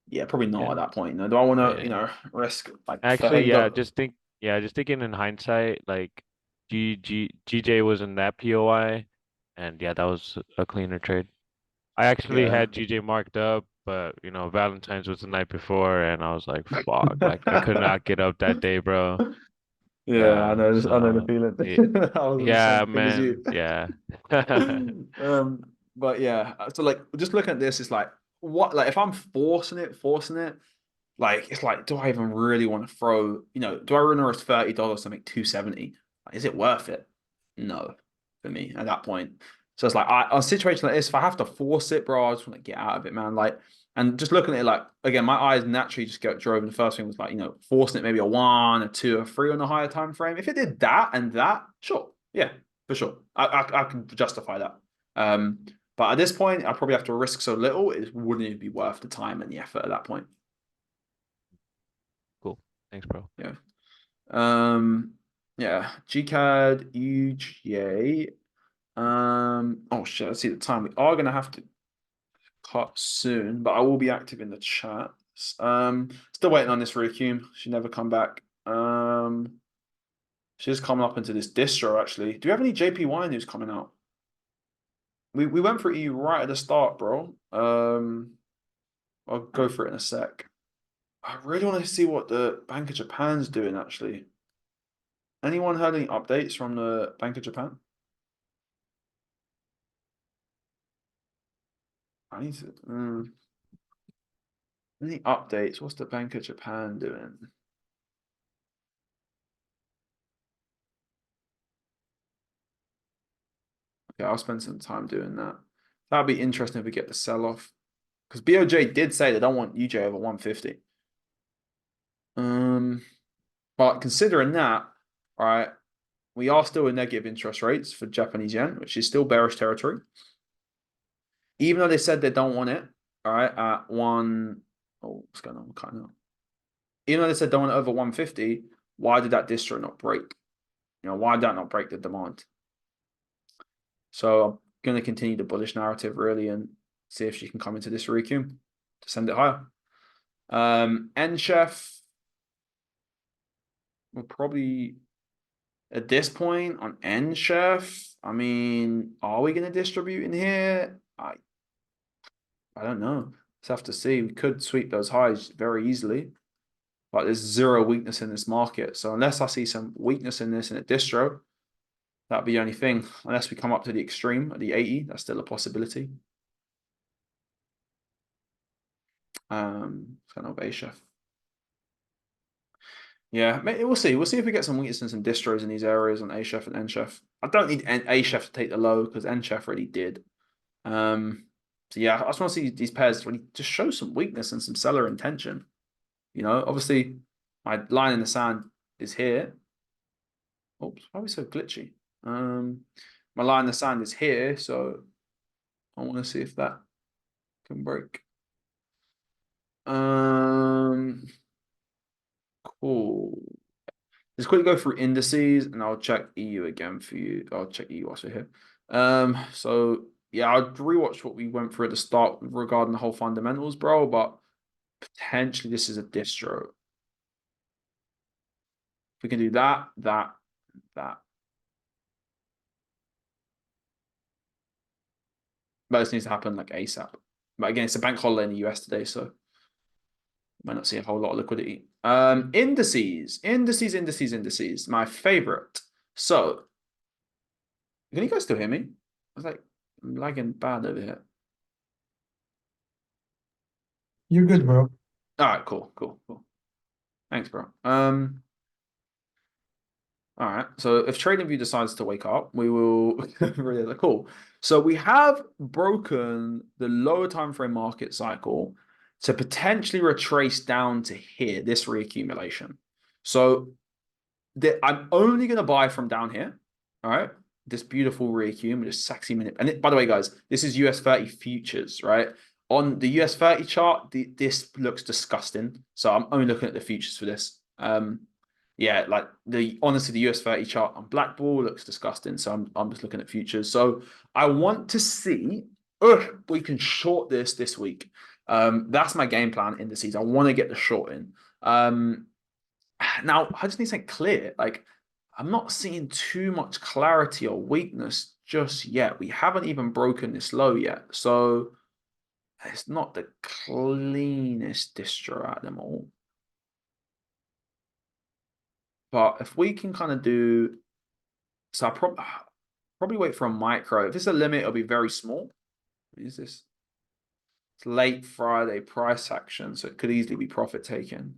Yeah, probably not Yeah. at that point. You know, do I want Yeah, to, yeah. risk like Actually, yeah. $30? Just thinking in hindsight, like GJ was in that POI, and yeah, that was a cleaner trade. I actually Yeah. had GJ marked up, but Valentine's was the night before, and I was like, fuck, like I could not get up that day, bro. Yeah, Yeah, I know the so feeling. yeah, I was in the yeah, same thing as you. man, yeah. But yeah, so like just looking at this, it's like what like if I'm forcing it, like it's like, do I even really want to throw, do I really want to risk $30 to make 270? Like, is it worth it? No, for me at that point. So it's like on a situation like this, if I have to force it, bro, I just want to get out of it, man. Like, and just looking at it, like again, my eyes naturally just get drove. And the first thing was like, forcing it maybe a 1, a 2, a 3 on a higher time frame. If it did that and that, sure, yeah, for sure, I can justify that. But at this point, I probably have to risk so little, it wouldn't even be worth the time and the effort at that point. Cool. Thanks, bro. Yeah. Yeah. GCAD, UGA. Oh shit, let's see the time. We are gonna have to cut soon, but I will be active in the chat. Still waiting on this Ryukyum. She never come back. She's coming up into this distro actually. Do you have any JPY news coming out? We went for EU right at the start, bro. I'll go for it in a sec. I really want to see what the Bank of Japan's doing actually. Anyone heard any updates from the Bank of Japan? I need to. Any updates? What's the Bank of Japan doing? Okay, I'll spend some time doing that. That'd be interesting if we get the sell off. Because BOJ did say they don't want UJ over 150. But considering that, all right, We are still in negative interest rates for Japanese yen, which is still bearish territory. Even though they said they don't want it, all right, at one, oh, what's going on? Kind of. Even though they said don't want it over 150, why did that distro not break? Why did that not break the demand? So I'm going to continue the bullish narrative really and see if she can come into this recume to send it higher. NChef will probably at this point on NChef. I mean, are we going to distribute in here? I don't know. Let's have to see. We could sweep those highs very easily, but there's zero weakness in this market. So unless I see some weakness in this in a distro, that'd be the only thing. Unless we come up to the extreme at the 80, that's still a possibility. Kind of A-Chef. Yeah, we'll see. We'll see if we get some weakness in some distros in these areas on A-Chef and N-Chef. I don't need A-Chef to take the low because N-Chef already did. So yeah, I just want to see these pairs really just show some weakness and some seller intention. Obviously my line in the sand is here. Oops, why are we so glitchy? My line in the sand is here, so I want to see if that can break. Cool. Let's quickly go through indices and I'll check EU again for you. I'll check EU also here. So yeah, I'll rewatch what we went through at the start regarding the whole fundamentals, bro, but potentially this is a distro. If we can do that. But this needs to happen like ASAP. But again, it's a bank holiday in the US today, so might not see a whole lot of liquidity. Indices. My favorite. So, can you guys still hear me? I was like, I'm lagging bad over here. You're good, bro. All right, cool. Thanks, bro. All right. So if TradingView decides to wake up, we will really cool. So we have broken the lower time frame market cycle to potentially retrace down to here, this reaccumulation. So I'm only going to buy from down here. All right. This beautiful reaccum, this sexy minute. And by the way, guys, this is US 30 futures, right? On the US 30 chart, this looks disgusting. So I'm only looking at the futures for this. Yeah, like honestly, the US 30 chart on Black Ball looks disgusting. So I'm just looking at futures. So I want to see if we can short this week. That's my game plan indices. I want to get the short in. Now I just need something clear. Like I'm not seeing too much clarity or weakness just yet. We haven't even broken this low yet. So it's not the cleanest distro at them all. But if we can kind of do, so I'll probably wait for a micro. If it's a limit, it'll be very small. What is this? It's late Friday price action, so it could easily be profit taken.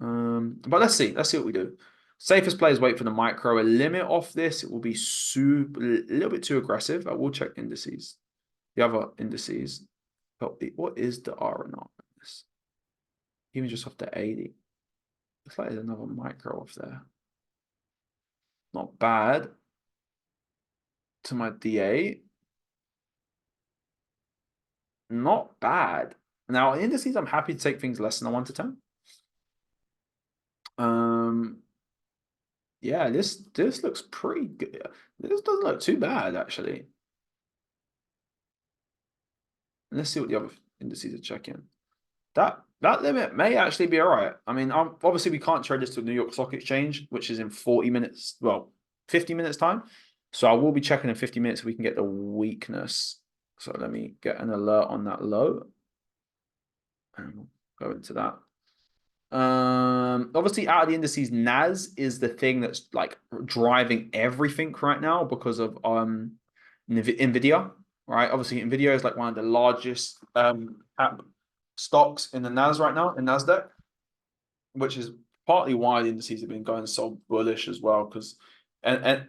But let's see what we do. Safest play is wait for the micro. A limit off this, it will be a little bit too aggressive. I will check indices, the other indices. But what is the R and R on this? Even just off the 80. Looks like there's another micro off there. Not bad. To my DA. Not bad. Now, in indices, I'm happy to take things less than a 1 to 10. Yeah, this looks pretty good. This doesn't look too bad, actually. Let's see what the other indices are checking. That limit may actually be all right. I mean, obviously we can't trade this to the New York Stock Exchange, which is in 40 minutes, well, 50 minutes time. So I will be checking in 50 minutes if we can get the weakness. So let me get an alert on that low. And we'll go into that. Obviously out of the indices, NAS is the thing that's like driving everything right now because of Nvidia, right? Obviously Nvidia is like one of the largest stocks in the NAS right now, in NASDAQ, which is partly why the indices have been going so bullish as well, because and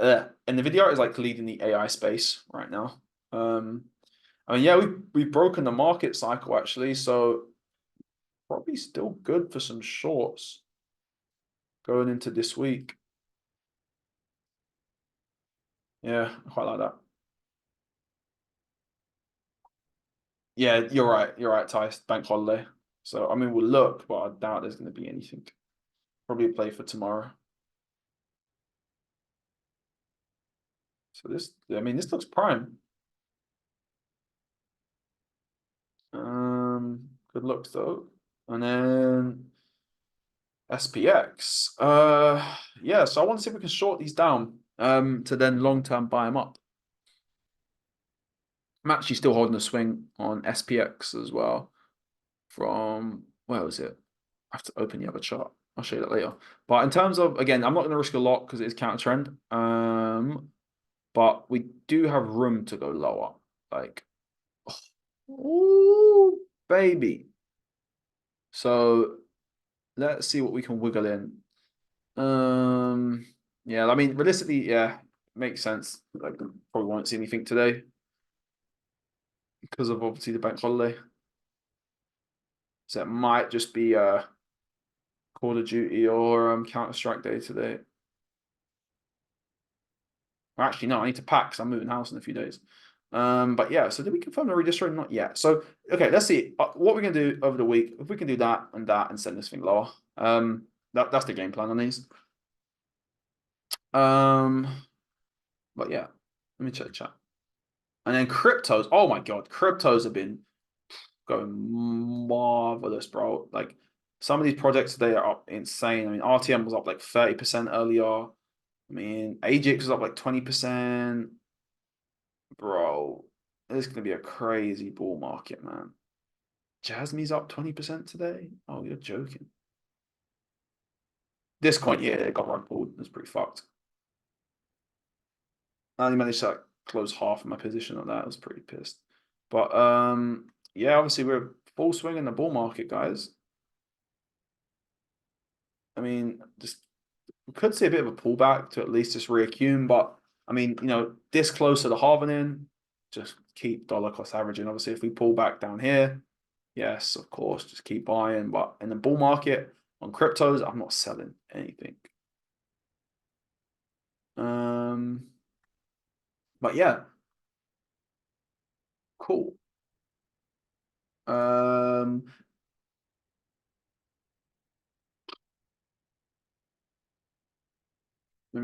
Nvidia is like leading the AI space right now. I mean, yeah, we've broken the market cycle actually, so probably still good for some shorts going into this week. Yeah, I quite like that. Yeah, you're right. You're right, Tice. Bank holiday. So I mean, we'll look, but I doubt there's going to be anything. Probably a play for tomorrow. So this, I mean, this looks prime. Good looks though. And then SPX. Yeah. So I want to see if we can short these down. To then long term buy them up. I'm actually still holding a swing on SPX as well. From where was it? I have to open the other chart. I'll show you that later. But in terms of, again, I'm not going to risk a lot because it is counter trend. But we do have room to go lower. Like, oh, baby. So let's see what we can wiggle in. Yeah, I mean, realistically, yeah, makes sense. Like, probably won't see anything today because of obviously the bank holiday. So it might just be Call of Duty or Counter-Strike Day today. Actually, no, I need to pack because I'm moving house in a few days. But yeah, so did we confirm the redistribution? Not yet. So okay, let's see what we're gonna do over the week. If we can do that and send this thing lower. That's the game plan on these. But yeah, let me check chat. And then cryptos. Oh my god, cryptos have been going marvelous, bro. Like some of these projects today are up insane. I mean, RTM was up like 30% earlier. I mean, AGX was up like 20%. Bro, this is gonna be a crazy bull market, man. Jasmy's up 20% today. Oh, you're joking. This coin, yeah, it got rug pulled. It's pretty fucked. I only managed to like, close half of my position on that. I was pretty pissed. But yeah, obviously we're full swing in the bull market, guys. I mean, just we could see a bit of a pullback to at least just reaccumulate, but I mean, you know, this close to the halvening, just keep dollar cost averaging. Obviously, if we pull back down here, yes, of course, just keep buying. But in the bull market on cryptos, I'm not selling anything. But yeah, cool. Let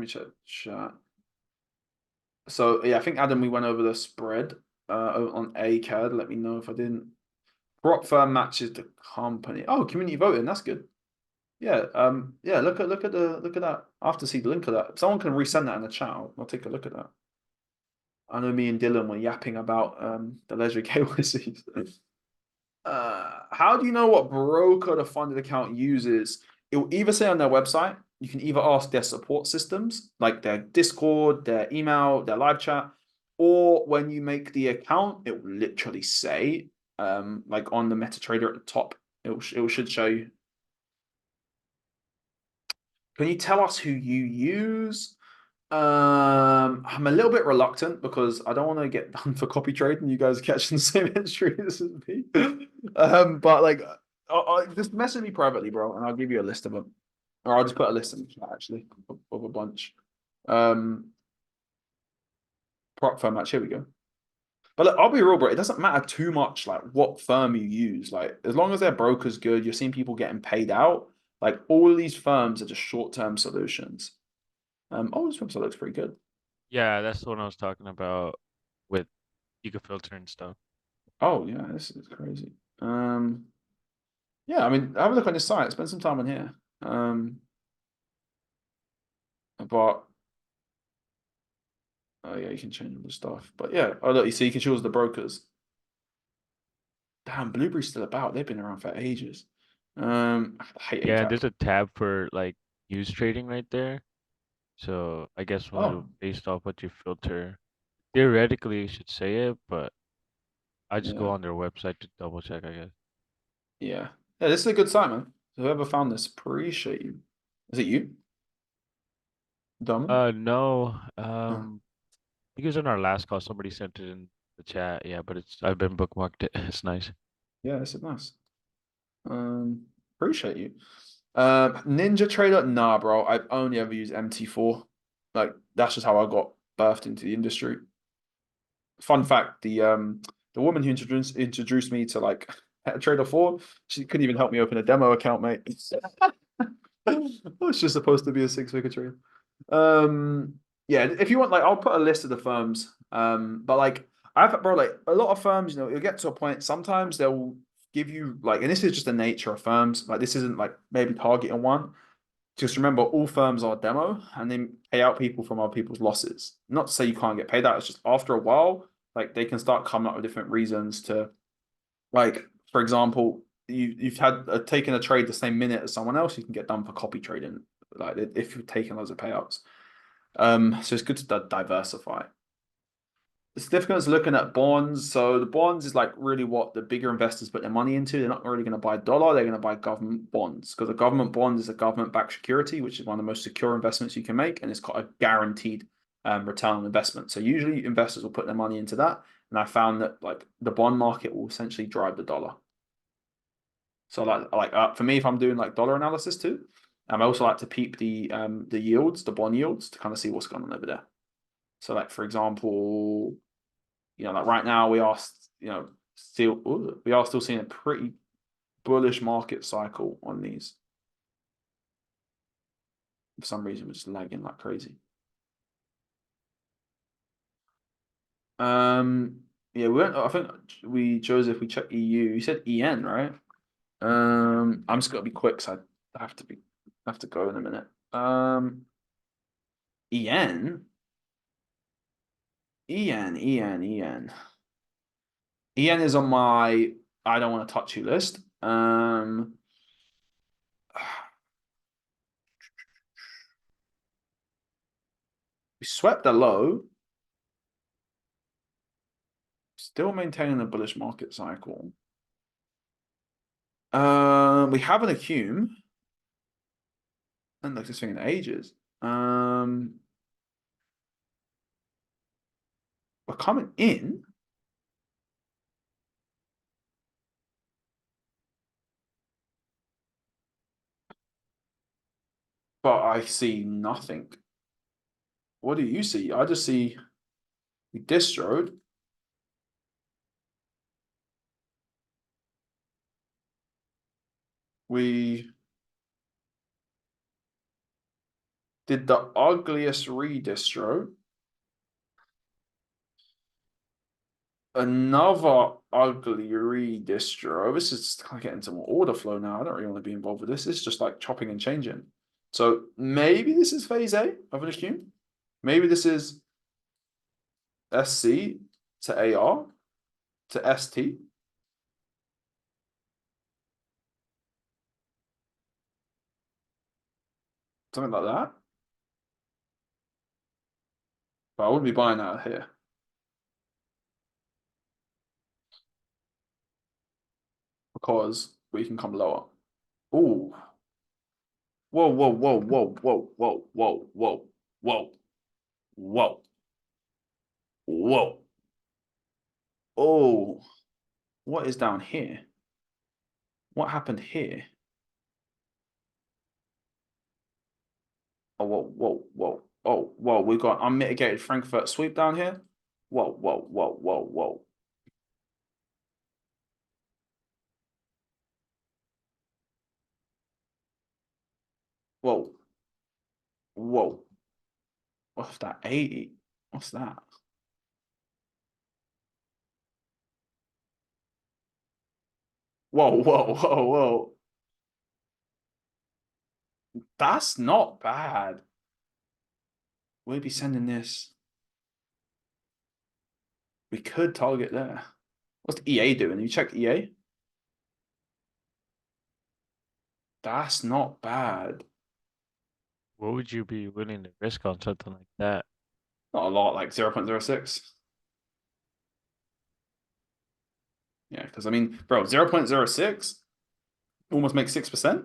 me check chat. So yeah, I think Adam, we went over the spread on ACAD. Let me know if I didn't. Prop firm matches the company. Oh, community voting, that's good. Yeah, yeah, look at that. I have to see the link of that. If someone can resend that in the chat, I'll take a look at that. I know me and Dylan were yapping about the leisure KYCs. How do you know what broker the funded account uses? It will either say on their website, you can either ask their support systems, like their Discord, their email, their live chat, or when you make the account, it will literally say, like on the MetaTrader at the top, it should show you. Can you tell us who you use? I'm a little bit reluctant because I don't want to get done for copy trade and you guys catching the same entry as me. But like, just message me privately, bro, and I'll give you a list of them, or I'll just put a list in the chat actually of a bunch. Prop firm match. Here we go. But look, I'll be real, bro. It doesn't matter too much like what firm you use. Like as long as their broker's good, you're seeing people getting paid out. Like all of these firms are just short-term solutions. Oh, this website looks pretty good. Yeah, that's the one I was talking about with you can filter and stuff. Oh yeah, this is crazy. Yeah, I mean, have a look on this site. Spend some time on here. But oh yeah, you can change all the stuff. But yeah, oh look, you see, you can choose the brokers. Damn, Blueberry's still about. They've been around for ages. I hate Yeah, ACAP. there's a tab for like news trading right there. So I guess Oh, based off what you filter, theoretically you should say it, but I just go yeah, on their website to double check, I guess. yeah, yeah. This is a good site, man. Whoever found this, appreciate you. Is it you, Dom? No. Oh, I think it was in our last call. Somebody sent it in the chat. Yeah, but I've been bookmarked it. It's nice. yeah, this is nice. Appreciate you. Ninja Trader, nah, bro. I've only ever used MT4. Like that's just how I got birthed into the industry. Fun fact: the woman who introduced me to like Trader 4, she couldn't even help me open a demo account, mate. It's just supposed to be a 6-figure trade. Yeah, if you want, like, I'll put a list of the firms. But like, bro, like a lot of firms, you know, you'll get to a point. Sometimes they'll give you like, and this is just the nature of firms. Like, this isn't like maybe targeting one. Just remember, all firms are demo, and they pay out people from other people's losses. Not to say you can't get paid out. It's just after a while, like they can start coming up with different reasons to, like, for example, you've had taken a trade the same minute as someone else, you can get done for copy trading, like if you're taking loads of payouts. So it's good to diversify. The significance looking at bonds. So the bonds is like really what the bigger investors put their money into. They're not really going to buy dollar, they're going to buy government bonds, because a government bond is a government-backed security, which is one of the most secure investments you can make, and it's got a guaranteed return on investment. So usually investors will put their money into that, and I found that like the bond market will essentially drive the dollar. So for me, if I'm doing like dollar analysis too, I also like to peep the yields, the bond yields, to kind of see what's going on over there. So like, for example, you know, like right now we are still seeing a pretty bullish market cycle on these. For some reason, we're just lagging like crazy. Yeah, I think Joseph, we checked EU. You said EN, right? I'm just gonna be quick, so I have to go in a minute. EN. EN is on my I don't want to touch you list. We swept the low, still maintaining a bullish market cycle. We have an accum. And like this thing in ages. We're coming in. But I see nothing. What do you see? I just see we distroed. We did the ugliest redistro. Another ugly redistro. This is kind of getting to more order flow now. I don't really want to be involved with this. It's just like chopping and changing. So maybe this is phase A of an accum. Maybe this is SC to AR to ST. Something like that. But I wouldn't be buying out here. Because we can come lower. Ooh. Whoa, whoa, whoa, whoa, whoa, whoa, whoa, whoa, whoa, whoa, whoa. Oh, what is down here? What happened here? Oh, whoa, whoa, whoa, oh, whoa, we got unmitigated Frankfurt sweep down here. Whoa, whoa, whoa, whoa, whoa. Whoa. Whoa. What's that? 80? What's that? Whoa, whoa, whoa, whoa. That's not bad. We'll be sending this. We could target there. What's the EA doing? You checked EA? That's not bad. What would you be willing to risk on something like that? Not a lot, like 0.06. Yeah, because I mean, bro, 0.06 almost makes 6%.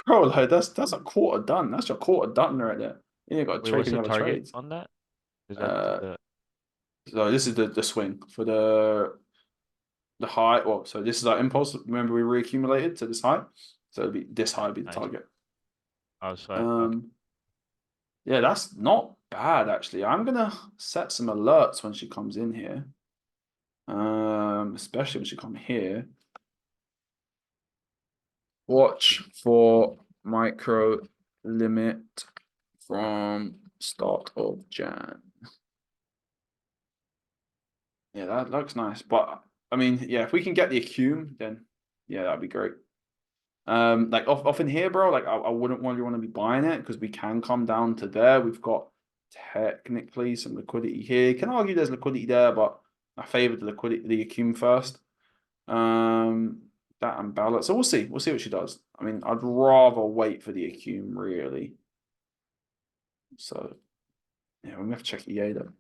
Bro, like that's a quarter done. That's your quarter done right there. You ain't got to Wait, trade what's any the other target trades. on that? Is that the So this is the swing for the high. Well, so this is our impulse. Remember, we reaccumulated to this high. So it'd be this high would be the nice. target. Oh, so okay. Yeah, that's not bad actually. I'm gonna set some alerts when she comes in here. Especially when she comes here. Watch for micro limit from start of Jan. Yeah, that looks nice. But I mean, yeah, if we can get the accum, then yeah, that'd be great. Like off in here, bro, like I wouldn't really want to be buying it because we can come down to there. We've got technically some liquidity here. Can argue there's liquidity there, but I favored the liquidity, the accum first. That and ballot. So we'll see. We'll see what she does. I mean, I'd rather wait for the accum, really. So yeah, we're gonna have to check EA though.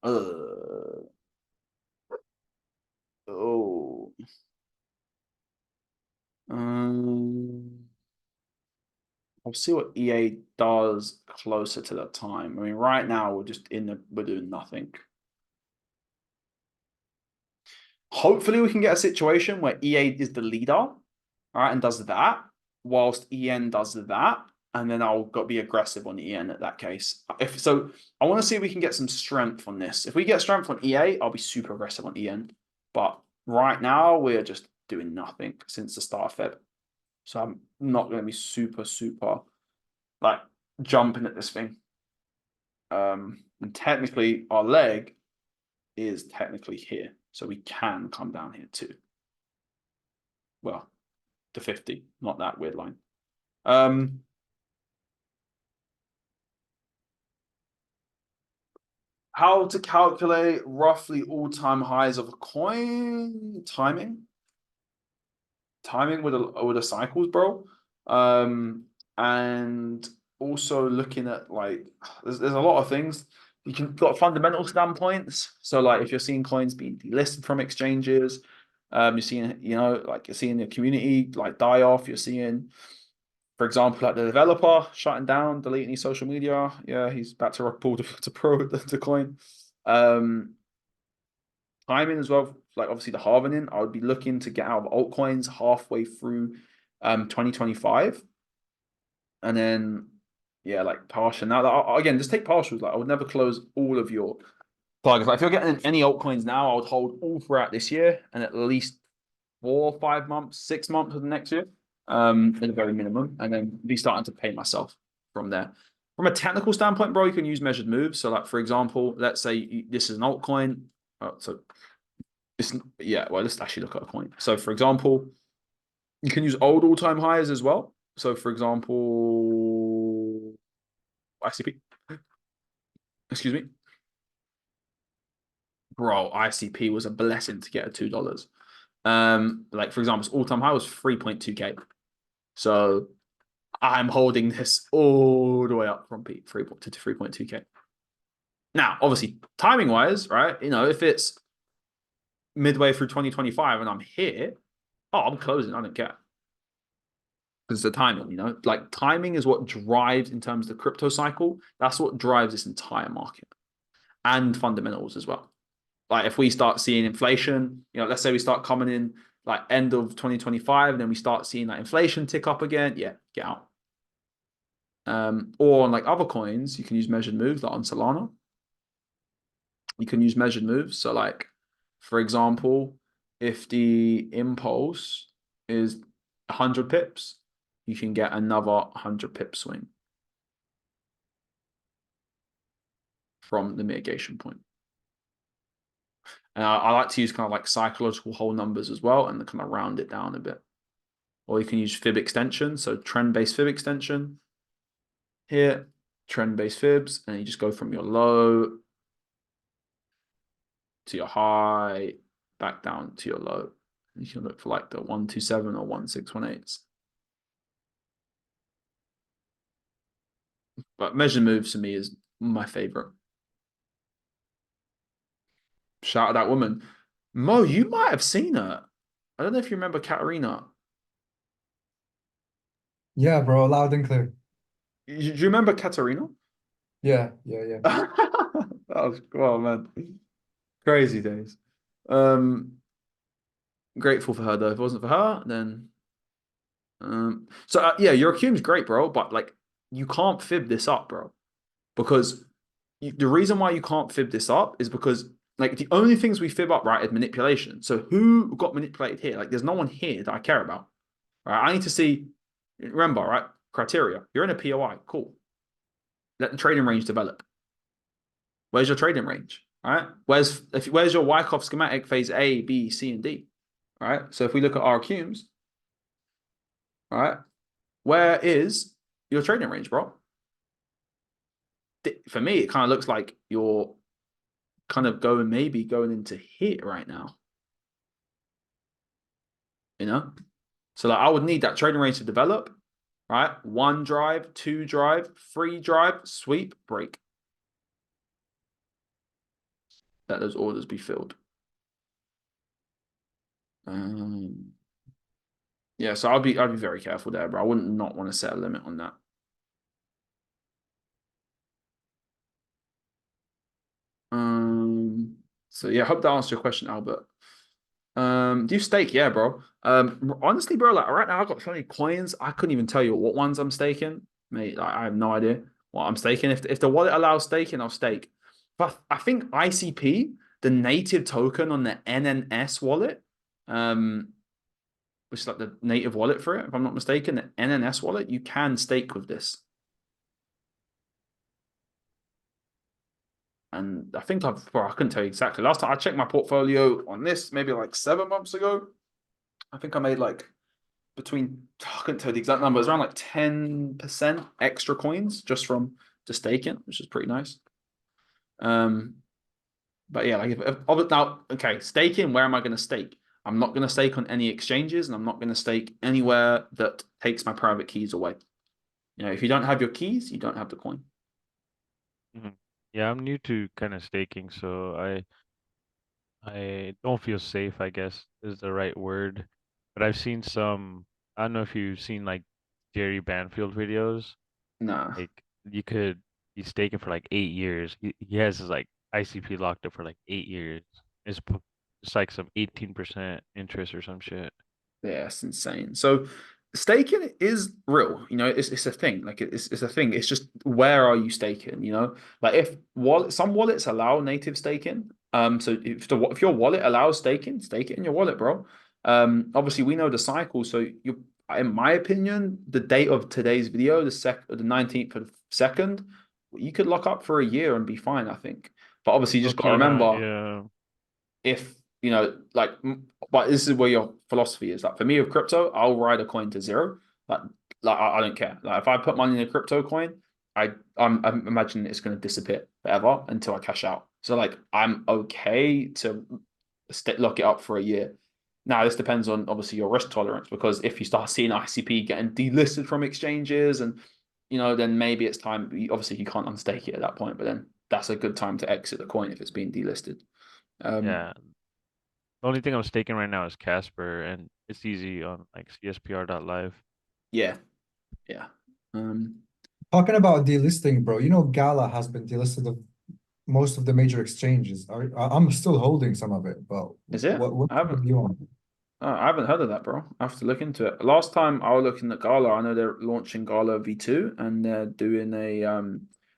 Oh. I'll see what EA does closer to that time. I mean, right now we're just we're doing nothing. Hopefully we can get a situation where EA is the leader, all right, and does that, whilst EN does that, and then I'll be aggressive on EN at that case. If so, I want to see if we can get some strength on this. If we get strength on EA, I'll be super aggressive on EN. But right now we're just doing nothing since the start of Feb. So I'm not going to be super like jumping at this thing. And technically our leg is technically here. So we can come down here too. Well, to 50, not that weird line. How to calculate roughly all-time highs of a coin? Timing with the cycles, bro. And also looking at like there's a lot of things. You can got fundamental standpoints. So like if you're seeing coins being delisted from exchanges, you're seeing, like you're seeing the community like die off, you're seeing, for example, like the developer shutting down, deleting his social media. Yeah, he's about to pull to pro the coin. Timing as well, like obviously the halvening, I would be looking to get out of altcoins halfway through 2025. And then yeah, like partial. Now again, just take partials. Like I would never close all of your targets. Like if you're getting any altcoins now, I would hold all throughout this year and at least 4 or 5 months, 6 months of the next year, at the very minimum, and then be starting to pay myself from there. From a technical standpoint, bro, you can use measured moves. So, like for example, let's say this is an altcoin. So this, yeah, well, let's actually look at a coin. So, for example, you can use old all-time highs as well. So, for example, ICP. Excuse me. Bro, ICP was a blessing to get at $2. Like for example, its all-time high was 3.2K. So I'm holding this all the way up from 3 to 3.2K. Now, obviously, timing-wise, right? If it's midway through 2025 and I'm here, I'm closing. I don't care. Because the timing, like timing is what drives in terms of the crypto cycle. That's what drives this entire market and fundamentals as well. Like if we start seeing inflation, let's say we start coming in like end of 2025 and then we start seeing that inflation tick up again, yeah, get out. Or on like other coins, you can use measured moves like on Solana. You can use measured moves. So like, for example, if the impulse is 100 pips, you can get another 100 pip swing from the mitigation point. And I like to use kind of like psychological whole numbers as well and kind of round it down a bit. Or you can use fib extension. So trend-based fib extension. Here, trend-based fibs. And you just go from your low to your high, back down to your low. You can look for like the 127 or 1618s. But measure moves to me is my favorite. Shout out that woman. Mo, you might have seen her. I don't know if you remember Katarina. Yeah, bro, loud and clear. Do you remember Katarina? Yeah. That was, oh man, crazy days. Grateful for her though. If it wasn't for her, then Yeah, your Acume's great, bro, but like you can't fib this up, bro, because the reason why you can't fib this up is because like the only things we fib up right is manipulation. So who got manipulated here? Like there's no one here that I care about. Right? I need to see. Remember, right? Criteria. You're in a POI. Cool. Let the trading range develop. Where's your trading range? All right. Where's your Wyckoff schematic phase A, B, C, and D? All right. So if we look at our Qs, all right, where is your trading range, bro? For me, it kind of looks like you're kind of maybe going into here right now. You know? So like I would need that trading range to develop, right? 1 drive, 2 drive, 3 drive, sweep, break. Let those orders be filled. Yeah, so I'd be very careful there, bro. I wouldn't not want to set a limit on that. So yeah, I hope that answers your question, Albert. Do you stake? Yeah, bro. Honestly, bro, like right now I've got so many coins, I couldn't even tell you what ones I'm staking. Mate, I have no idea what I'm staking. If the wallet allows staking, I'll stake. But I think ICP, the native token on the NNS wallet, which is like the native wallet for it, if I'm not mistaken, the NNS wallet, you can stake with this. And I think I couldn't tell you exactly. Last time I checked my portfolio on this, maybe like 7 months ago, I think I made like I couldn't tell you the exact number. It's around like 10% extra coins just from the staking, which is pretty nice. But yeah, like if now, okay, staking, where am I going to stake? I'm not going to stake on any exchanges, and I'm not going to stake anywhere that takes my private keys away. You know, if you don't have your keys, you don't have the coin. Yeah, I'm new to kind of staking, so I don't feel safe, I guess is the right word. But I've seen I don't know if you've seen like Jerry Banfield videos. Nah. Like you could he's staking for like 8 years. He has his like ICP locked up for like 8 years. It's like some 18% interest or some shit. Yeah, it's insane. So staking is real, you know, it's a thing. Like it's a thing. It's just where are you staking, you know? Like if some wallets allow native staking. So if your wallet allows staking, stake it in your wallet, bro. Obviously we know the cycle. So you in my opinion, the date of today's video, the 19th of the second, you could lock up for a year and be fine, I think. But obviously you just gotta Okay, remember yeah. if you know, like, but this is where your philosophy is. Like for me with crypto, I'll ride a coin to zero. Like, I don't care. Like if I put money in a crypto coin, I'm imagining it's going to disappear forever until I cash out. So like I'm okay to lock it up for a year. Now this depends on obviously your risk tolerance, because if you start seeing ICP getting delisted from exchanges, and you know, then maybe it's time. Obviously you can't unstake it at that point, but then that's a good time to exit the coin if it's being delisted. Yeah. The only thing I'm staking right now is Casper, and it's easy on like CSPR.live. Yeah, yeah. Talking about delisting, bro, you know Gala has been delisted of most of the major exchanges. I'm still holding some of it, but Is it? what's I your haven't. view on it? I haven't heard of that, bro. I have to look into it. Last time I was looking at Gala, I know they're launching Gala V2, and they're doing a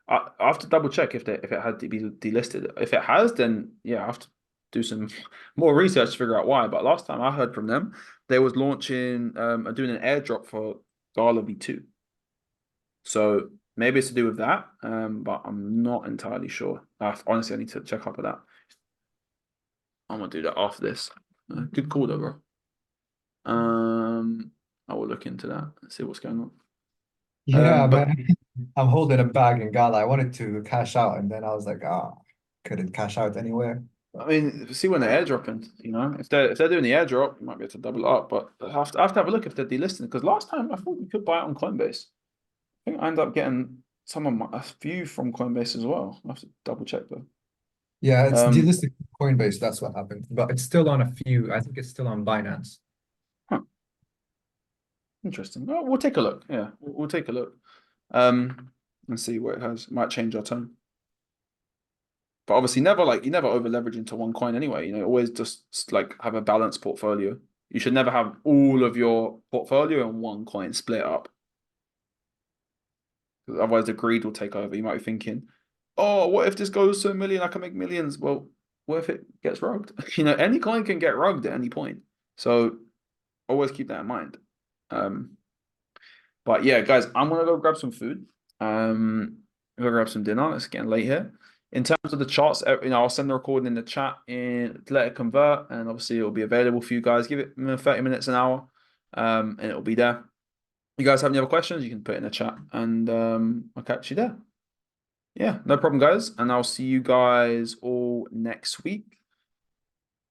I have to double check if it had to be delisted. If it has, then yeah, I have to do some more research to figure out why. But last time I heard from them, they was launching doing an airdrop for Gala V2. So maybe it's to do with that, but I'm not entirely sure. Honestly, I need to check up with that. I'm gonna do that after this. Good call though, bro. I will look into that and see what's going on. Yeah, But man. I'm holding a bag in Gala. I wanted to cash out, and then I was like, couldn't cash out anywhere. I mean, see when they're airdropping. You know, if they're doing the airdrop, you might be able to double it up. But I have to have a look if they're delisting. Because last time I thought you could buy it on Coinbase. I think I ended up getting a few from Coinbase as well. I have to double check though. Yeah, it's Um, delisted from Coinbase. That's what happened. But it's still on a few. I think it's still on Binance. huh, interesting. Well, we'll take a look. Yeah, we'll take a look. And see what it has. Might change our tone. But obviously, never like you never over leverage into one coin anyway. You know, always just like have a balanced portfolio. You should never have all of your portfolio in one coin split up. Otherwise, the greed will take over. You might be thinking, oh, what if this goes to 1 million? I can make millions. Well, what if it gets rugged? You know, any coin can get rugged at any point. So always keep that in mind. But yeah, guys, I'm gonna go grab some food. Go grab some dinner. It's getting late here. In terms of the charts, you know, I'll send the recording in the chat and let it convert, and obviously it'll be available for you guys. Give it 30 minutes, an hour, and it'll be there. You guys have any other questions? You can put it in the chat, and I'll catch you there. Yeah, no problem, guys, and I'll see you guys all next week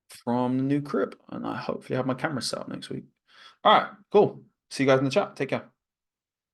from the new crib, and I hopefully have my camera set up next week. All right, cool. See you guys in the chat. Take care.